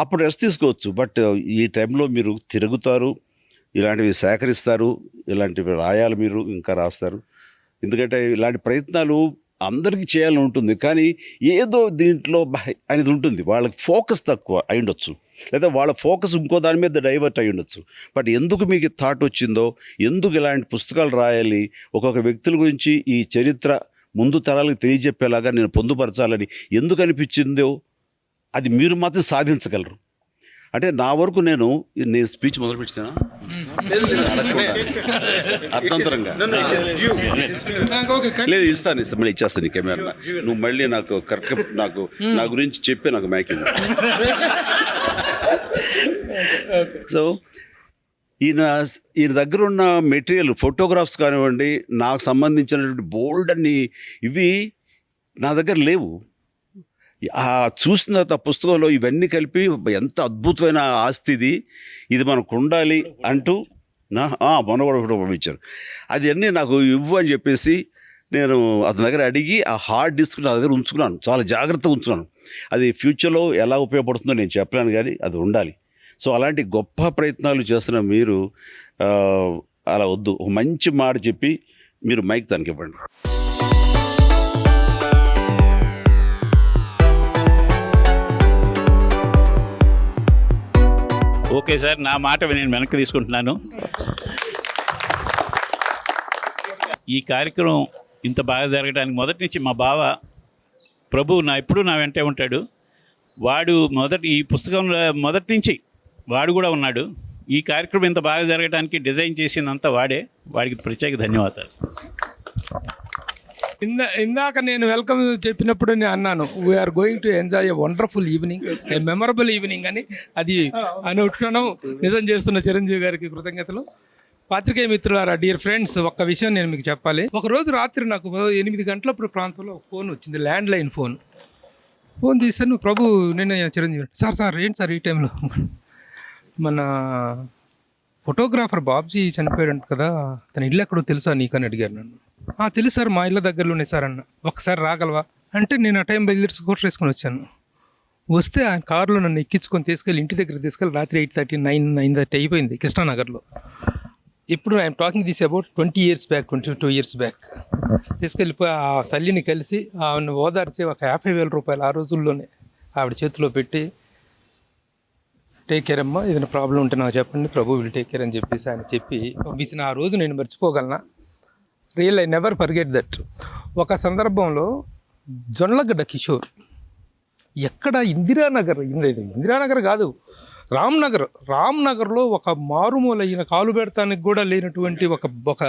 అప్పుడు రెస్ట్ తీసుకోవచ్చు. బట్ ఈ టైంలో మీరు తిరుగుతారు, ఇలాంటివి సేకరిస్తారు, ఇలాంటివి రాయాలి, మీరు ఇంకా రాస్తారు. ఎందుకంటే ఇలాంటి ప్రయత్నాలు అందరికీ చేయాలని ఉంటుంది, కానీ ఏదో దీంట్లో అనేది ఉంటుంది. వాళ్ళకి ఫోకస్ తక్కువ అయి ఉండొచ్చు, లేదా వాళ్ళ ఫోకస్ ఇంకో దాని మీద డైవర్ట్ అయి ఉండొచ్చు. బట్ ఎందుకు మీకు థాట్ వచ్చిందో, ఎందుకు ఇలాంటి పుస్తకాలు రాయాలి, ఒక్కొక్క వ్యక్తుల గురించి ఈ చరిత్ర ముందు తరాలకు తెలియజెప్పేలాగా నేను పొందుపరచాలని ఎందుకు అనిపించిందో అది మీరు మాత్రం సాధించగలరు. అంటే నా వరకు నేను స్పీచ్ మొదలు పెట్టాను అర్థంతరంగా లేదు, ఇస్తాను మళ్ళీ ఇచ్చేస్తాను నీ కెమెరా. నువ్వు మళ్ళీ నాకు కరెక్ట్ నా గురించి చెప్పే నాకు మైకింగ్. సో ఈయన దగ్గర ఉన్న మెటీరియల్, ఫోటోగ్రాఫ్స్ కానివ్వండి, నాకు సంబంధించినటువంటి బోల్డ్ అన్ని ఇవి నా దగ్గర లేవు. చూసిన తర్వాత పుస్తకంలో ఇవన్నీ కలిపి ఎంత అద్భుతమైన ఆస్తి ఇది మనకు ఉండాలి అంటూ మనవాడు కూడా పంపించారు. అది అన్నీ నాకు ఇవ్వు అని చెప్పేసి నేను అతని దగ్గర అడిగి ఆ హార్డ్ డిస్క్ నా దగ్గర ఉంచుకున్నాను, చాలా జాగ్రత్తగా ఉంచుకున్నాను. అది ఫ్యూచర్లో ఎలా ఉపయోగపడుతుందో నేను చెప్పలేను, కానీ అది ఉండాలి. సో అలాంటి గొప్ప ప్రయత్నాలు చేస్తున్న మీరు అలా వద్దు, ఒక మంచి మాట చెప్పి మీరు మైక్ తనకి ఇవ్వండి. ఓకే సార్, నా మాట నేను వెనక్కి తీసుకుంటున్నాను. ఈ కార్యక్రమం ఇంత బాగా జరగడానికి మొదటి నుంచి మా బావ ప్రభు ఎప్పుడూ నా వెంటే ఉంటాడు. వాడు ఈ పుస్తకంలో మొదటి నుంచి వాడు కూడా ఉన్నాడు. ఈ కార్యక్రమం ఇంత బాగా జరగడానికి డిజైన్ చేసిందంతా వాడికి ప్రత్యేక ధన్యవాదాలు. ఇందాక నేను వెల్కమ్ చెప్పినప్పుడు నేను అన్నాను, we are going to enjoy a wonderful evening, a memorable evening అని. అది అనుక్షణం నిజం చేస్తున్న చిరంజీవి గారికి కృతజ్ఞతలు. పాత్రికేయ మిత్రులారా, డియర్ ఫ్రెండ్స్, ఒక్క విషయం నేను మీకు చెప్పాలి. ఒకరోజు రాత్రి నాకు 8 గంటల ప్రాంతంలో ఒక ఫోన్ వచ్చింది, ల్యాండ్ లైన్ ఫోన్ తీశాను. ప్రభు నేను చిరంజీవి, సార్ ఏంటి సార్ ఈ టైంలో, మన ఫోటోగ్రాఫర్ బాబ్జీ చనిపోయాడు కదా, తన ఇల్లు ఎక్కడో తెలుసా నీకు అని అడిగారు నన్ను. తెలుసు సార్, మా ఇళ్ళ దగ్గరలోనే సార్ అన్న. ఒకసారి రాగలవా అంటే నేను ఆ టైం బయలుదేరి స్కూటర్ వేసుకొని వచ్చాను. వస్తే ఆ కారులో నన్ను ఎక్కించుకొని తీసుకెళ్ళి ఇంటి దగ్గర తీసుకెళ్ళి రాత్రి 8:30, 9:30 అయిపోయింది కృష్ణానగర్లో. ఇప్పుడు I'm talking this about 20 years back, 22 years back. తీసుకెళ్ళిపోయి ఆ తల్లిని కలిసి ఆవిడని ఓదార్చి ఒక 50,000 రూపాయలు ఆ రోజుల్లోనే ఆవిడ చేతిలో పెట్టి, టేక్ కేర్ అమ్మా, ఏదైనా ప్రాబ్లం ఉంటే నాకు చెప్పండి, ప్రభు విల్ టేక్ కేర్ అని చెప్పేసి ఆయన చెప్పి పంపించిన ఆ రోజు నేను మర్చిపోగలనా? Real I never forget that. ఒక సందర్భంలో జొన్నలగడ్డ కిషోర్ ఎక్కడ ఇందిరానగర్ కాదు, రామ్నగర్లో ఒక మారుమూలైన కాలు పెడతానికి కూడా లేనటువంటి ఒక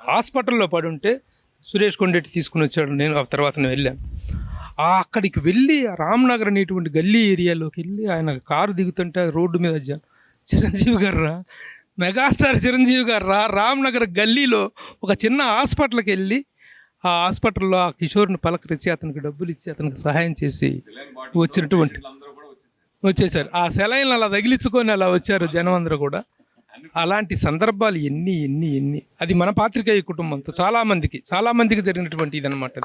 హాస్పిటల్లో పడి ఉంటే సురేష్ కొండెట్టి తీసుకుని వచ్చాడు. ఆ తర్వాత నేను వెళ్ళాను. అక్కడికి వెళ్ళి రామ్నగర్ అనేటువంటి గల్లీ ఏరియాలోకి వెళ్ళి ఆయన కారు దిగుతుంటే రోడ్డు మీద చిరంజీవి గారు మెగాస్టార్ చిరంజీవి గారు రామ్నగర్ గల్లీలో ఒక చిన్న హాస్పిటల్కి వెళ్ళి ఆ హాస్పిటల్లో ఆ కిషోర్ని పలకరించి అతనికి డబ్బులు ఇచ్చి అతనికి సహాయం చేసి వచ్చేసారు. ఆ సెలైన్లు అలా తగిలించుకొని అలా వచ్చారు జనం అందరూ కూడా. అలాంటి సందర్భాలు ఎన్ని అది మన పాత్రికేయ కుటుంబంతో చాలామందికి జరిగినటువంటి ఇదనమాట.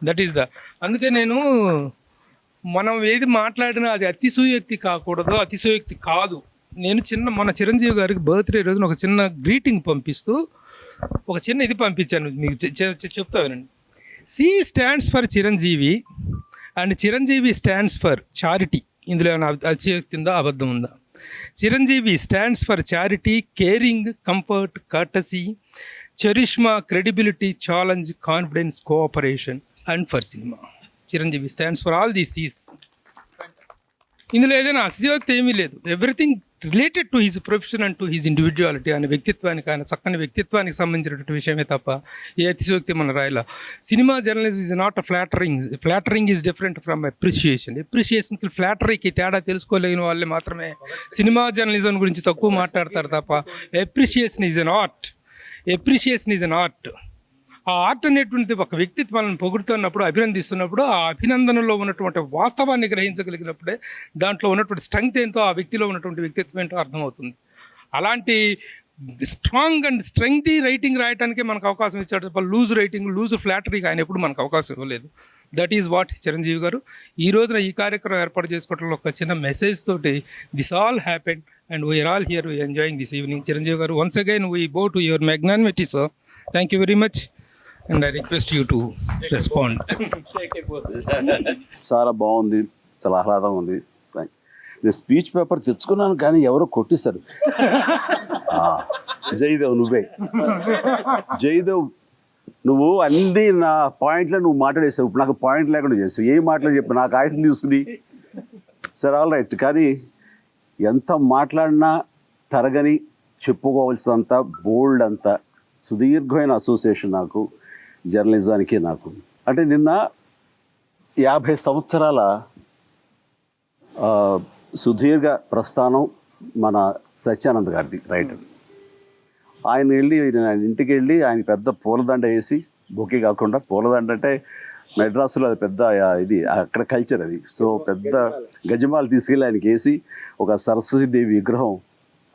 దట్ ఈస్ అందుకే నేను మనం ఏది మాట్లాడినా అది అతిశయోక్తి కాకూడదు, అతిశయోక్తి కాదు. నేను మన చిరంజీవి గారికి బర్త్డే రోజున ఒక చిన్న గ్రీటింగ్ పంపిస్తూ ఒక చిన్న ఇది పంపించాను, మీకు చెప్తా వినండి. C stands for Chiranjeevi and Chiranjeevi stands for charity. ఇందులో ఏమైనా అతిశయోక్తి ఉందా, అబద్ధం ఉందా? Chiranjeevi stands for charity, caring, comfort, courtesy, charisma, credibility, challenge, confidence, cooperation and for cinema. Chiranjeevi stands for all these Cs. ఇందులో ఏదైనా అతిశయోక్తి ఏమీ లేదు. Everything related to his profession and to his individuality, ఆయన వ్యక్తిత్వానికి, ఆయన చక్కని వ్యక్తిత్వానికి సంబంధించినటువంటి విషయమే తప్ప ఏ అతిశయోక్తి మన రాయలా. Cinema journalism is not a flattering is different from ఎప్రిషియేషన్కి ఫ్లాటరీకి తేడా తెలుసుకోలేని వాళ్ళే మాత్రమే సినిమా జర్నలిజం గురించి తక్కువ మాట్లాడతారు తప్ప ఎప్రిషియేషన్ ఈజ్ అన్ ఆర్ట్. ఆ ఆర్ట్ అనేటువంటిది ఒక వ్యక్తిత్వాలను పొగుడుతున్నప్పుడు, అభినందిస్తున్నప్పుడు, ఆ అభినందనలో ఉన్నటువంటి వాస్తవాన్ని గ్రహించగలిగినప్పుడే దాంట్లో ఉన్నటువంటి స్ట్రెంగ్త్ ఏంటో, ఆ వ్యక్తిలో ఉన్నటువంటి వ్యక్తిత్వం ఏంటో అర్థమవుతుంది. అలాంటి స్ట్రాంగ్ అండ్ స్ట్రెంగ్తీ రైటింగ్ రాయడానికి మనకు అవకాశం ఇచ్చాడు తప్ప లూజ్ రైటింగ్, లూజ్ ఫ్లాటరీకి ఆయన ఎప్పుడు మనకు అవకాశం ఇవ్వలేదు. దట్ ఈజ్ వాట్ చిరంజీవి గారు ఈ రోజున ఈ కార్యక్రమం ఏర్పాటు చేసుకోవడంలో ఒక చిన్న మెసేజ్ తోటి this all happened and we are all here enjoying this evening. Chiranjeevi garu, once again we bow to your magnanimity, sir. Thank you very much and I request you to respond. చాలా బాగుంది, చాలా ఆహ్లాదంగా ఉంది. నేను స్పీచ్ పేపర్ తెచ్చుకున్నాను కానీ ఎవరో కొట్టేశారు. జయదేవ్, నువ్వే జయదేవ్, నువ్వు అన్ని నా పాయింట్లో నువ్వు మాట్లాడేసావు. ఇప్పుడు నాకు పాయింట్ లేకుండా చేసావు. ఏం మాట్లాడి చెప్పు, నాకు ఆయుధం తీసుకుని. సరే, ఆల్ రైట్. కానీ ఎంత మాట్లాడినా తరగని, చెప్పుకోవాల్సినంత బోల్డ్ అంత సుదీర్ఘమైన అసోసియేషన్ నాకు జర్నలిజానికి. నాకు అంటే నిన్న 50 సంవత్సరాల సుదీర్ఘ ప్రస్థానం మన సత్యానంద్ గారిది, రైటర్. ఆయన వెళ్ళి, ఆయన ఇంటికి వెళ్ళి ఆయన పెద్ద పూలదండ వేసి, బొకే కాకుండా పూలదండ అంటే మెడ్రాస్లో అది పెద్ద ఇది, అక్కడ కల్చర్ అది. సో పెద్ద గజమాలు తీసుకెళ్ళి ఆయనకి వేసి ఒక సరస్వతీదేవి విగ్రహం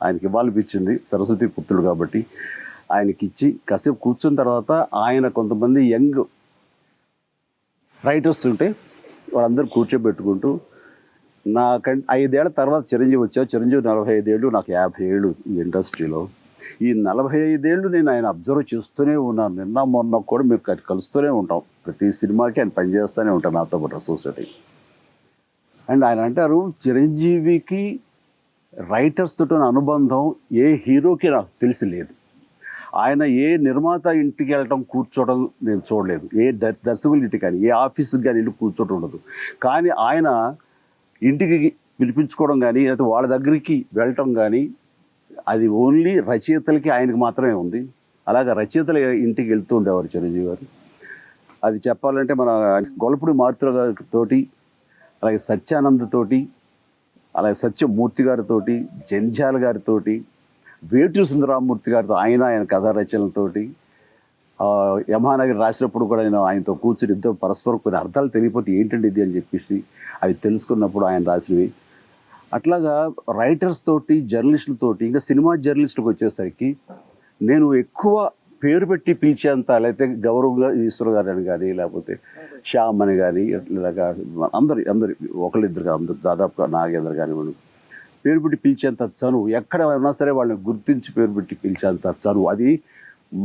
ఆయనకి ఇవ్వాలనిపించింది. సరస్వతి పుత్రుడు కాబట్టి ఆయనకి ఇచ్చి కాసేపు కూర్చున్న తర్వాత ఆయన కొంతమంది యంగ్ రైటర్స్ ఉంటే వాళ్ళందరూ కూర్చోబెట్టుకుంటూ, నాకంటే 5 ఏళ్ల తర్వాత చిరంజీవి వచ్చావు. చిరంజీవి 45 ఏళ్ళు, నాకు 50 ఏళ్ళు ఈ ఇండస్ట్రీలో. ఈ 45 ఏళ్ళు నేను ఆయన అబ్జర్వ్ చేస్తూనే ఉన్నాను. నిన్న మొన్న కూడా మేము కలుస్తూనే ఉంటాం. ప్రతి సినిమాకి ఆయన పనిచేస్తూనే ఉంటాను నాతో పాటు సొసైటీ. అండ్ ఆయన అంటారు, చిరంజీవికి రైటర్స్ తోటి అనుబంధం ఏ హీరోకి నాకు తెలిసి లేదు. ఆయన ఏ నిర్మాత ఇంటికి వెళ్ళటం, కూర్చోవడం నేను చూడలేదు. ఏ దర్శకుల ఇంటికి కానీ, ఏ ఆఫీస్కి కానీ వెళ్ళి కూర్చోవడం ఉండదు. కానీ ఆయన ఇంటికి పిలిపించుకోవడం కానీ, లేకపోతే వాళ్ళ దగ్గరికి వెళ్ళటం కానీ, అది ఓన్లీ రచయితలకి ఆయనకి మాత్రమే ఉంది. అలాగే రచయితల ఇంటికి వెళ్తూ ఉండేవారు చిరంజీవి గారు. అది చెప్పాలంటే మన గొల్లపూడి మారుతుల గారితోటి, అలాగే సత్యానంద్ తోటి, అలాగే సత్యమూర్తి గారితోటి, జంధ్యాల గారితోటి, వేటూరి సుందరరామూర్తి గారితో, ఆయన కథా రచనలతోటి, యమహానగర్ రాసినప్పుడు కూడా నేను ఆయనతో కూర్చుని ఇద్దరు పరస్పరం కొన్ని అర్థాలు తెలియకపోతే ఏంటంటే ఇది అని చెప్పేసి అవి తెలుసుకున్నప్పుడు ఆయన రాసినవి. అట్లాగా రైటర్స్ తోటి, జర్నలిస్టులతోటి, ఇంకా సినిమా జర్నలిస్టులకు వచ్చేసరికి నేను ఎక్కువ పేరు పెట్టి పిలిచేంత, లేకపోతే గౌరవంగా ఈశ్వర్ గారు అని కానీ, లేకపోతే శ్యామ్ అని కానీ, ఇలాగా అందరు ఒకళ్ళిద్దరు కాదు, అందరు దాదాపుగా నాగేంద్ర కానివ్వండి, పేరు పెట్టి పిలిచేంత చనువు, ఎక్కడ ఉన్నా సరే వాళ్ళని గుర్తించి పేరు పెట్టి పిలిచేంత చనువు, అది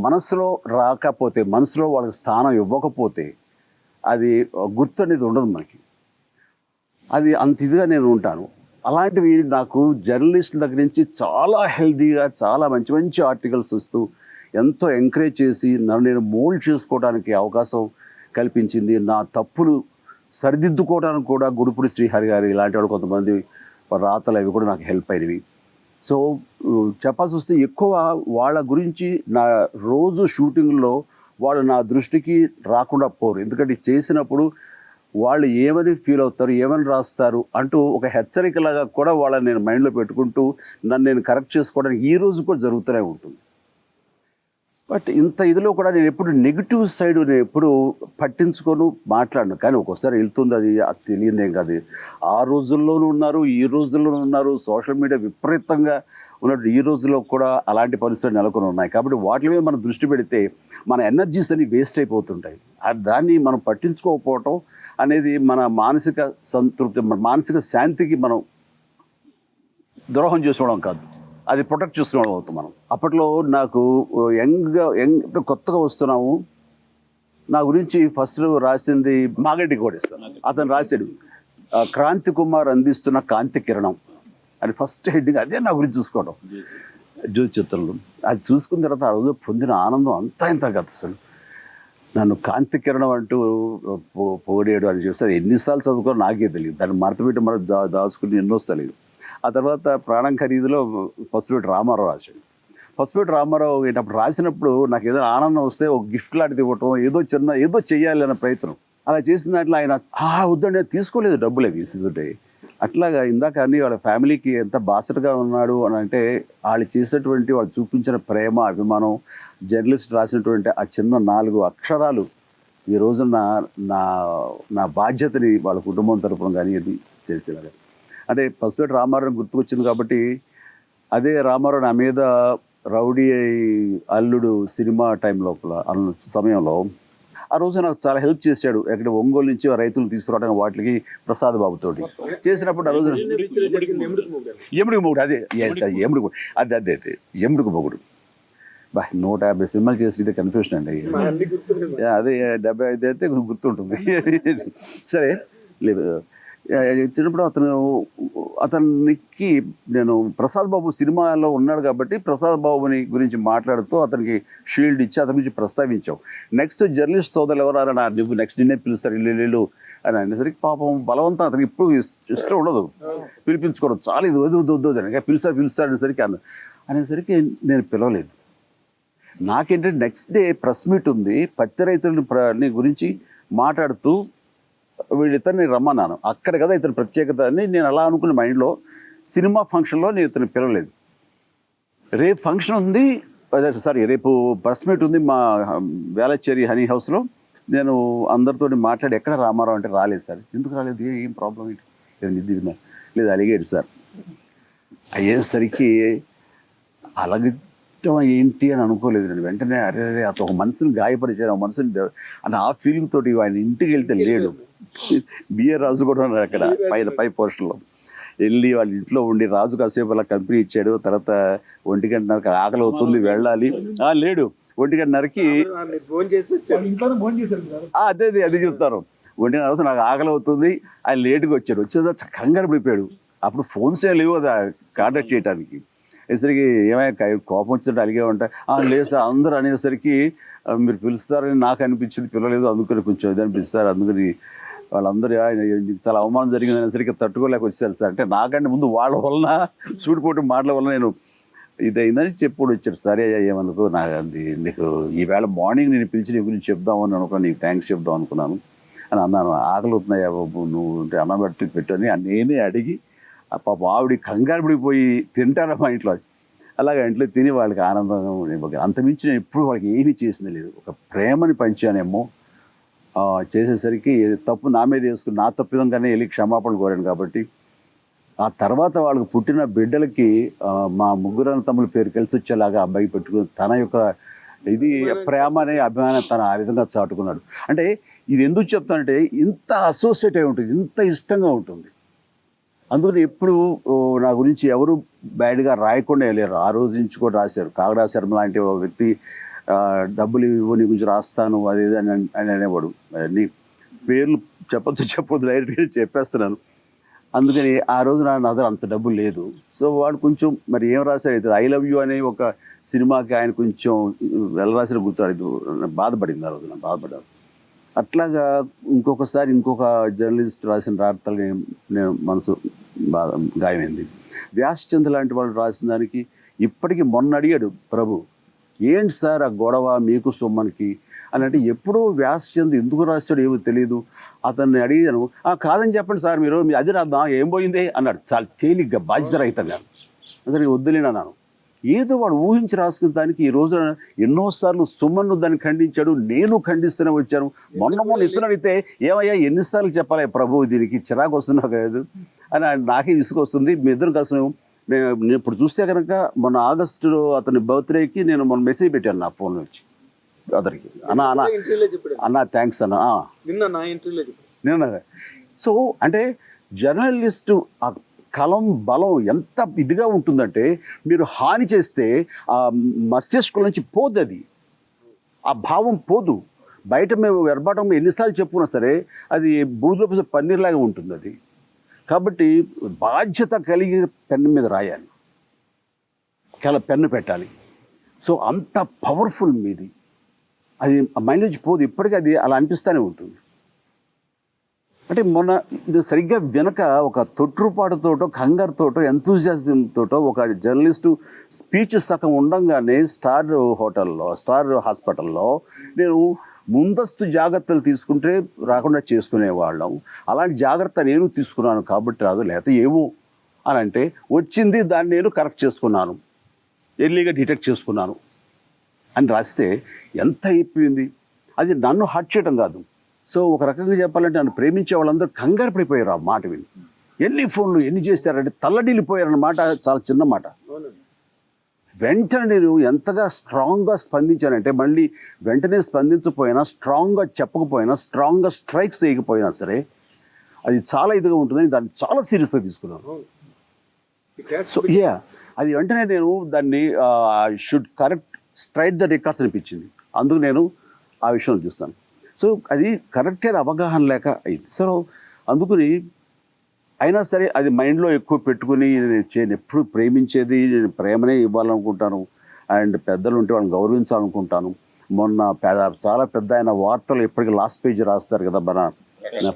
మనసులో రాకపోతే, మనసులో వాళ్ళకి స్థానం ఇవ్వకపోతే అది గుర్తు అనేది ఉండదు మనకి. అది అంత ఇదిగా నేను ఉంటాను. అలాంటివి నాకు జర్నలిస్టుల దగ్గర నుంచి చాలా హెల్తీగా, చాలా మంచి మంచి ఆర్టికల్స్ వస్తూ ఎంతో ఎంకరేజ్ చేసి నన్ను నేను మోల్డ్ చేసుకోవడానికి అవకాశం కల్పించింది. నా తప్పులు సరిదిద్దుకోవడానికి కూడా గురుపుడి శ్రీహరి గారు ఇలాంటి వాళ్ళు కొంతమంది రాతలు అవి కూడా నాకు హెల్ప్ అయినవి. సో చెప్పాల్సి వస్తే ఎక్కువ వాళ్ళ గురించి నా రోజు షూటింగ్లో వాళ్ళు నా దృష్టికి రాకుండా పోరు. ఎందుకంటే చేసినప్పుడు వాళ్ళు ఏమని ఫీల్ అవుతారు, ఏమని రాస్తారు అంటూ ఒక హెచ్చరికలాగా కూడా వాళ్ళని నేను మైండ్లో పెట్టుకుంటూ నన్ను నేను కరెక్ట్ చేసుకోవడానికి ఈ రోజు కూడా జరుగుతూనే ఉంటుంది. బట్ ఇంత ఇదిలో కూడా నేను ఎప్పుడు నెగిటివ్ సైడ్ నేను ఎప్పుడు పట్టించుకొని మాట్లాడను. కానీ ఒక్కోసారి వెళ్తుంది, అది తెలియదేం కాదు. ఆ రోజుల్లోనూ ఉన్నారు, ఈ రోజుల్లోనూ ఉన్నారు. సోషల్ మీడియా విపరీతంగా ఉన్నట్టు ఈ రోజుల్లో కూడా అలాంటి పరిస్థితులు నెలకొని ఉన్నాయి. కాబట్టి వాటి మీద మనం దృష్టి పెడితే మన ఎనర్జీస్ అన్ని వేస్ట్ అయిపోతుంటాయి. దాన్ని మనం పట్టించుకోకపోవటం అనేది మన మానసిక సంతృప్తి, మన మానసిక శాంతికి మనం ద్రోహం చేసుకోవడం కాదు, అది ప్రొటెక్ట్ చేసుకోవడం అవుతాం మనం. అప్పట్లో నాకు యంగ్ కొత్తగా వస్తున్నాము, నా గురించి ఫస్ట్ రాసింది మాగంటి కోటేశ్వర. అతను రాశాడు క్రాంతి కుమార్ అందిస్తున్న కాంతి కిరణం అని ఫస్ట్ హెడ్డింగ్. అదే నా గురించి చూసుకోవడం జ్యోతి చిత్రంలో. అది చూసుకున్న తర్వాత ఆ రోజు పొందిన ఆనందం అంతా ఇంత కదా. అసలు నన్ను కాంతి కిరణం అంటూ పొగిడేయడం అని చూస్తే అది ఎన్నిసార్లు చదువుకోవడం నాకే తెలియదు. దాన్ని మడతపెట్టి మనం దాచుకుని ఎన్నో తెలియదు. ఆ తర్వాత ప్రాణం ఖరీదులో పసుపేటి రామారావు రాశాడు. పసుపేటి రామారావు అప్పుడు రాసినప్పుడు నాకు ఏదో ఆనందం వస్తే ఒక గిఫ్ట్ లాంటిది ఇవ్వటం, ఏదో చెయ్యాలి అనే ప్రయత్నం. అలా చేసిన దాంట్లో ఆయన వద్దండి తీసుకోలేదు డబ్బులు అవి ఇస్తుంటే. అట్లాగా ఇందాక అన్ని వాళ్ళ ఫ్యామిలీకి ఎంత బాసటగా ఉన్నాడు అని అంటే వాళ్ళు చేసేటువంటి వాళ్ళు చూపించిన ప్రేమ అభిమానం, జర్నలిస్ట్ రాసినటువంటి ఆ చిన్న 4 అక్షరాలు ఈ రోజున నా బాధ్యతని వాళ్ళ కుటుంబం తరపున కానీ ఇది చేసేవారు. అంటే పసుపేట రామారావు గుర్తుకొచ్చింది కాబట్టి అదే రామారావు నా మీద రౌడీ అల్లుడు సినిమా టైం లోపల సమయంలో ఆ రోజు నాకు చాలా హెల్ప్ చేశాడు. ఎక్కడ ఒంగోలు నుంచి రైతులు తీసుకురావడానికి వాటికి ప్రసాద్ బాబుతోటి చేసినప్పుడు ఆ రోజు ఎముడికి మొగుడు అదే ఎముడికి అదే ఎముడికి మొగుడు 150 సినిమాలు చేసి కన్ఫ్యూషన్ అండి. అదే 75 అయితే గుర్తుంటుంది. సరే లేదు చిన్నప్పుడు అతనికి నేను ప్రసాద్ బాబు సినిమాలో ఉన్నాడు కాబట్టి ప్రసాద్ బాబుని గురించి మాట్లాడుతూ అతనికి షీల్డ్ ఇచ్చి అతని గురించి ప్రస్తావించాం. నెక్స్ట్ జర్నలిస్ట్ సోదరులు ఎవరైనా నువ్వు నెక్స్ట్ నిన్నే పిలుస్తారు ఇల్లు అని అనేసరికి పాపం బలవంతం అతనికి ఇప్పుడు ఇష్టం ఉండదు పిలిపించుకోవడం. చాలా ఇది వద్దు అని పిలుస్తాడు అనేసరికి నేను పిలవలేదు. నాకేంటంటే నెక్స్ట్ డే ప్రెస్ మీట్ ఉంది, పత్తి రైతులని గురించి మాట్లాడుతూ వీళ్ళిద్దరిని రమ్మన్నాను. అక్కడ కదా ఇతని ప్రత్యేకత అని నేను అలా అనుకున్న మైండ్లో. సినిమా ఫంక్షన్లో నేను ఇతను పిలవలేదు. రేపు ఫంక్షన్ ఉంది, రేపు ప్రెస్ మీట్ ఉంది మా వేలచ్చేరి హనీ హౌస్లో. నేను అందరితో మాట్లాడి ఎక్కడ రామారావు అంటే రాలేదు సార్. ఎందుకు రాలేదు, ఏం ప్రాబ్లం ఏంటి లేదు అలిగేడు సార్. అయ్యేసరికి అలగటం ఏంటి అని అనుకోలేదు నేను. వెంటనే అరే అతను ఒక మనసుని గాయపరిచాను, ఆ మనసుని అంటే ఆ ఫీలింగ్ తోటి ఆయన ఇంటికి వెళ్తే లేడు. బిఏ రాజు కూడా ఉన్నాడు అక్కడ పై పోస్టర్లో. వెళ్ళి వాళ్ళ ఇంట్లో ఉండి రాజు కాసేపు అలా కంపెనీ ఇచ్చాడు. తర్వాత 1:30 ఆకలి అవుతుంది వెళ్ళాలి, లేడు 1:30కి అది చెప్తారు. 1:30 నాకు ఆకలి అవుతుంది, ఆయన లేటుగా వచ్చేదా కంగారు పడిపోయాడు. అప్పుడు ఫోన్స్ ఏం లేవు కదా కాంటాక్ట్ చేయడానికి. అనేసరికి ఏమైనా కోపం వచ్చినట్టు అలిగే ఉంటాయి. లేదు సార్ అందరూ అనేసరికి మీరు పిలుస్తారని నాకు అనిపించింది, పిలవలేదు అందుకని కొంచెం ఇది అనిపిస్తారు, అందుకని వాళ్ళందరూ చాలా అవమానం జరిగింది అనేసరికి తట్టుకోలేక వచ్చారు సార్. అంటే నాకంటే ముందు వాళ్ళ వలన సూటిపోటు మాటల వలన నేను ఇదైందని చెప్పుడు వచ్చారు. సరే అయ్యా ఏమనుకో, నీకు ఈవేళ మార్నింగ్ నేను పిలిచి నీ గురించి చెప్దామని అనుకున్నాను, నీకు థ్యాంక్స్ చెప్దాం అనుకున్నాను అని అన్నాను. ఆకలి అవుతున్నాయా బాబు నువ్వు అంటే అన్నం పెట్టని నేనే అడిగి పాప ఆవిడ కంగారు పడిపోయి తింటారా మా ఇంట్లో. అలాగే ఇంట్లో తిని వాళ్ళకి ఆనందంగా అంతమించి నేను ఎప్పుడు వాళ్ళకి ఏమీ చేసింది లేదు. ఒక ప్రేమని పంచానేమో చేసేసరికి తప్పు నా మీద వేసుకుని నా తప్పిదంగానే వెళ్ళి క్షమాపణ కోరాను కాబట్టి ఆ తర్వాత వాళ్ళకి పుట్టిన బిడ్డలకి మా ముగ్గురు తమ్ముల పేరు కలిసి వచ్చేలాగా అబ్బాయి పెట్టుకుని తన యొక్క ఇది ప్రేమ అనే అభిమానం తను ఆ విధంగా చాటుకున్నాడు. అంటే ఇది ఎందుకు చెప్తానంటే ఇంత అసోసియేట్ అయి ఉంటుంది, ఇంత ఇష్టంగా ఉంటుంది. అందుకని ఎప్పుడు నా గురించి ఎవరు బ్యాడ్గా రాయకుండా వెళ్ళారు. ఆ రోజు నుంచి కూడా రాశారు. కాగడా శర్మ లాంటి ఒక వ్యక్తి డబ్బులు ఇవ్వు నీ గురించి రాస్తాను అది అని అనేవాడు. నీ పేర్లు చెప్పొద్దు డైరెక్ట్గా చెప్పేస్తున్నాను. అందుకని ఆ రోజు నా దగ్గర అంత డబ్బు లేదు. సో వాడు కొంచెం మరి ఏం రాశారు అయితే ఐ లవ్ యూ అనే ఒక సినిమాకి ఆయన కొంచెం వెళ్ళరాసిన గుర్తు బాధపడింది. ఆ రోజు నాకు బాధపడ్డాను. అట్లాగా ఇంకొకసారి ఇంకొక జర్నలిస్ట్ రాసిన రాతలు నేను మనసు గాయమైంది. వ్యాసచంద్ర లాంటి వాళ్ళు రాసిన దానికి ఇప్పటికీ మొన్న అడిగాడు ప్రభు, ఏంటి సార్ ఆ గొడవ మీకు సొమ్మనికి అని. అంటే ఎప్పుడో వ్యాసచంద్ర ఎందుకు రాస్తాడు ఏమో తెలియదు. అతన్ని అడిగాను, కాదని చెప్పండి సార్ మీరు అది రాద్దాం ఏం పోయింది అన్నాడు. చాలా తేలిగ్గా బాధ్యత రహితంగా. అతనికి వద్దులేనన్నాను. ఏదో వాడు ఊహించి రాసుకున్న దానికి ఈ రోజున ఎన్నోసార్లు సుమన్ను దాన్ని ఖండించాడు, నేను ఖండిస్తూనే వచ్చాను. మొన్న ఇతను అడిగితే ఏమయ్యా ఎన్నిసార్లు చెప్పాలి ప్రభు దీనికి చిరాకు వస్తున్నా కాదు అని నాకే విసుగు వస్తుంది. మీ ఇద్దరు కలిసి నేను ఇప్పుడు చూస్తే కనుక మొన్న ఆగస్టులో అతని బర్త్డేకి నేను మొన్న మెసేజ్ పెట్టాను నా ఫోన్ నుంచి అతనికి, అన్నా థ్యాంక్స్ అన్నా నిన్న. సో అంటే జర్నలిస్టు ఆ కలం బలం ఎంత ఇదిగా ఉంటుందంటే మీరు హాని చేస్తే ఆ మస్తిష్కం నుంచి పోదు, అది ఆ భావం పోదు. బయట మేము వెరబాటం ఎన్నిసార్లు చెప్పుకున్నా సరే అది బూదులో పన్నీర్లాగా ఉంటుంది అది. కాబట్టి బాధ్యత కలిగి పెన్ను మీద రాయాలి, పెన్ను పెట్టాలి. సో అంత పవర్ఫుల్ మీది, అది మైండ్ నుంచి పోదు. ఇప్పటికీ అది అలా అనిపిస్తూనే ఉంటుంది. అంటే మొన్న సరిగ్గా వెనక ఒక తొట్టుపాటుతోటో కంగారుతోటో ఎంతూజియాజంతోటో ఒక జర్నలిస్టు స్పీచ్ సగం ఉండంగానే స్టార్ హాస్పిటల్లో నేను ముందస్తు జాగ్రత్తలు తీసుకుంటే రాకుండా చేసుకునేవాళ్ళం. అలాంటి జాగ్రత్త నేను తీసుకున్నాను కాబట్టి రాదు, లేకపోతే ఏమో అని అంటే వచ్చింది, దాన్ని నేను కరెక్ట్ చేసుకున్నాను, ఎర్లీగా డిటెక్ట్ చేసుకున్నాను అని రాస్తే ఎంత అయిపోయింది. అది నన్ను హర్ట్ చేయడం కాదు. సో ఒక రకంగా చెప్పాలంటే నన్ను ప్రేమించే వాళ్ళందరూ కంగారు పడిపోయారు ఆ మాట విని. ఎన్ని ఫోన్లు ఎన్ని చేస్తారంటే తల్లడిల్లిపోయారన్నమాట. చాలా చిన్న మాట. వెంటనే నేను ఎంతగా స్ట్రాంగ్గా స్పందించానంటే, మళ్ళీ వెంటనే స్పందించకపోయినా, స్ట్రాంగ్గా చెప్పకపోయినా, స్ట్రాంగ్గా స్ట్రైక్స్ చేయకపోయినా సరే అది చాలా ఇదిగా ఉంటుందని దాన్ని చాలా సీరియస్గా తీసుకున్నాను. సో అది వెంటనే నేను దాన్ని should correct straight the records అనిపించింది. అందుకు నేను ఆ విషయం చూస్తాను. సో అది కరెక్ట్ అయిన అవగాహన లేక అయింది. సో అందుకని అయినా సరే అది మైండ్లో ఎక్కువ పెట్టుకుని నేను ఎప్పుడు ప్రేమించేది, నేను ప్రేమనే ఇవ్వాలనుకుంటాను. అండ్ పెద్దలు ఉంటే వాళ్ళని గౌరవించాలనుకుంటాను. మొన్న చాలా పెద్ద ఆయన వార్తలు ఎప్పటికీ లాస్ట్ పేజ్ రాస్తారు కదా మన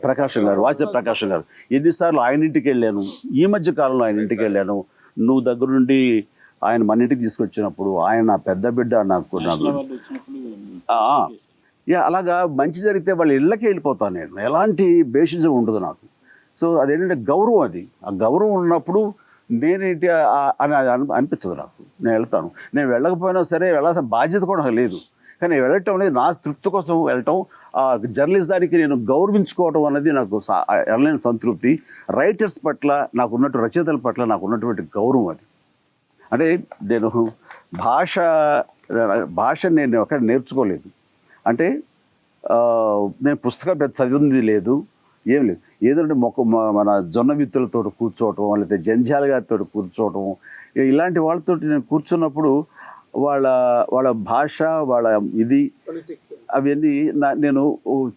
ప్రకాశం గారు, వాసిరెడ్డి ప్రకాశం గారు. ఎన్నిసార్లు ఆయన ఇంటికి వెళ్ళాను, ఈ మధ్య కాలంలో ఆయన ఇంటికి వెళ్ళాను. నువ్వు దగ్గర నుండి ఆయన మన ఇంటికి తీసుకొచ్చినప్పుడు ఆయన నా పెద్ద బిడ్డ, నాకు అలాగా మంచి జరిగితే వాళ్ళ ఇళ్ళకే వెళ్ళిపోతాను నేను. ఎలాంటి బేసిజం ఉండదు నాకు. సో అదేంటంటే గౌరవం. అది ఆ గౌరవం ఉన్నప్పుడు నేనేంటి అని అనిపించదు నాకు. నేను వెళ్తాను. నేను వెళ్ళకపోయినా సరే వెళ్ళాల్సిన బాధ్యత కూడా నాకు లేదు. కానీ వెళ్ళటం అనేది నా తృప్తి కోసం వెళ్ళటం, ఆ జర్నలిజానికి నేను గౌరవించుకోవడం అనేది నాకు ఎనలేని సంతృప్తి. రైటర్స్ పట్ల నాకు ఉన్నట్టు, రచయితల పట్ల నాకు ఉన్నటువంటి గౌరవం అది. అంటే నేను భాష నేను ఒక నేర్చుకోలేదు. అంటే నేను పుస్తకాలు పెద్ద చదివింది లేదు, ఏం లేదు. ఏదంటే మన జొన్న విత్తులతో కూర్చోవటం, లేకపోతే జంధ్యాల గారితో కూర్చోవటం, ఇలాంటి వాళ్ళతో నేను కూర్చున్నప్పుడు వాళ్ళ భాష, వాళ్ళ ఇది అవన్నీ నేను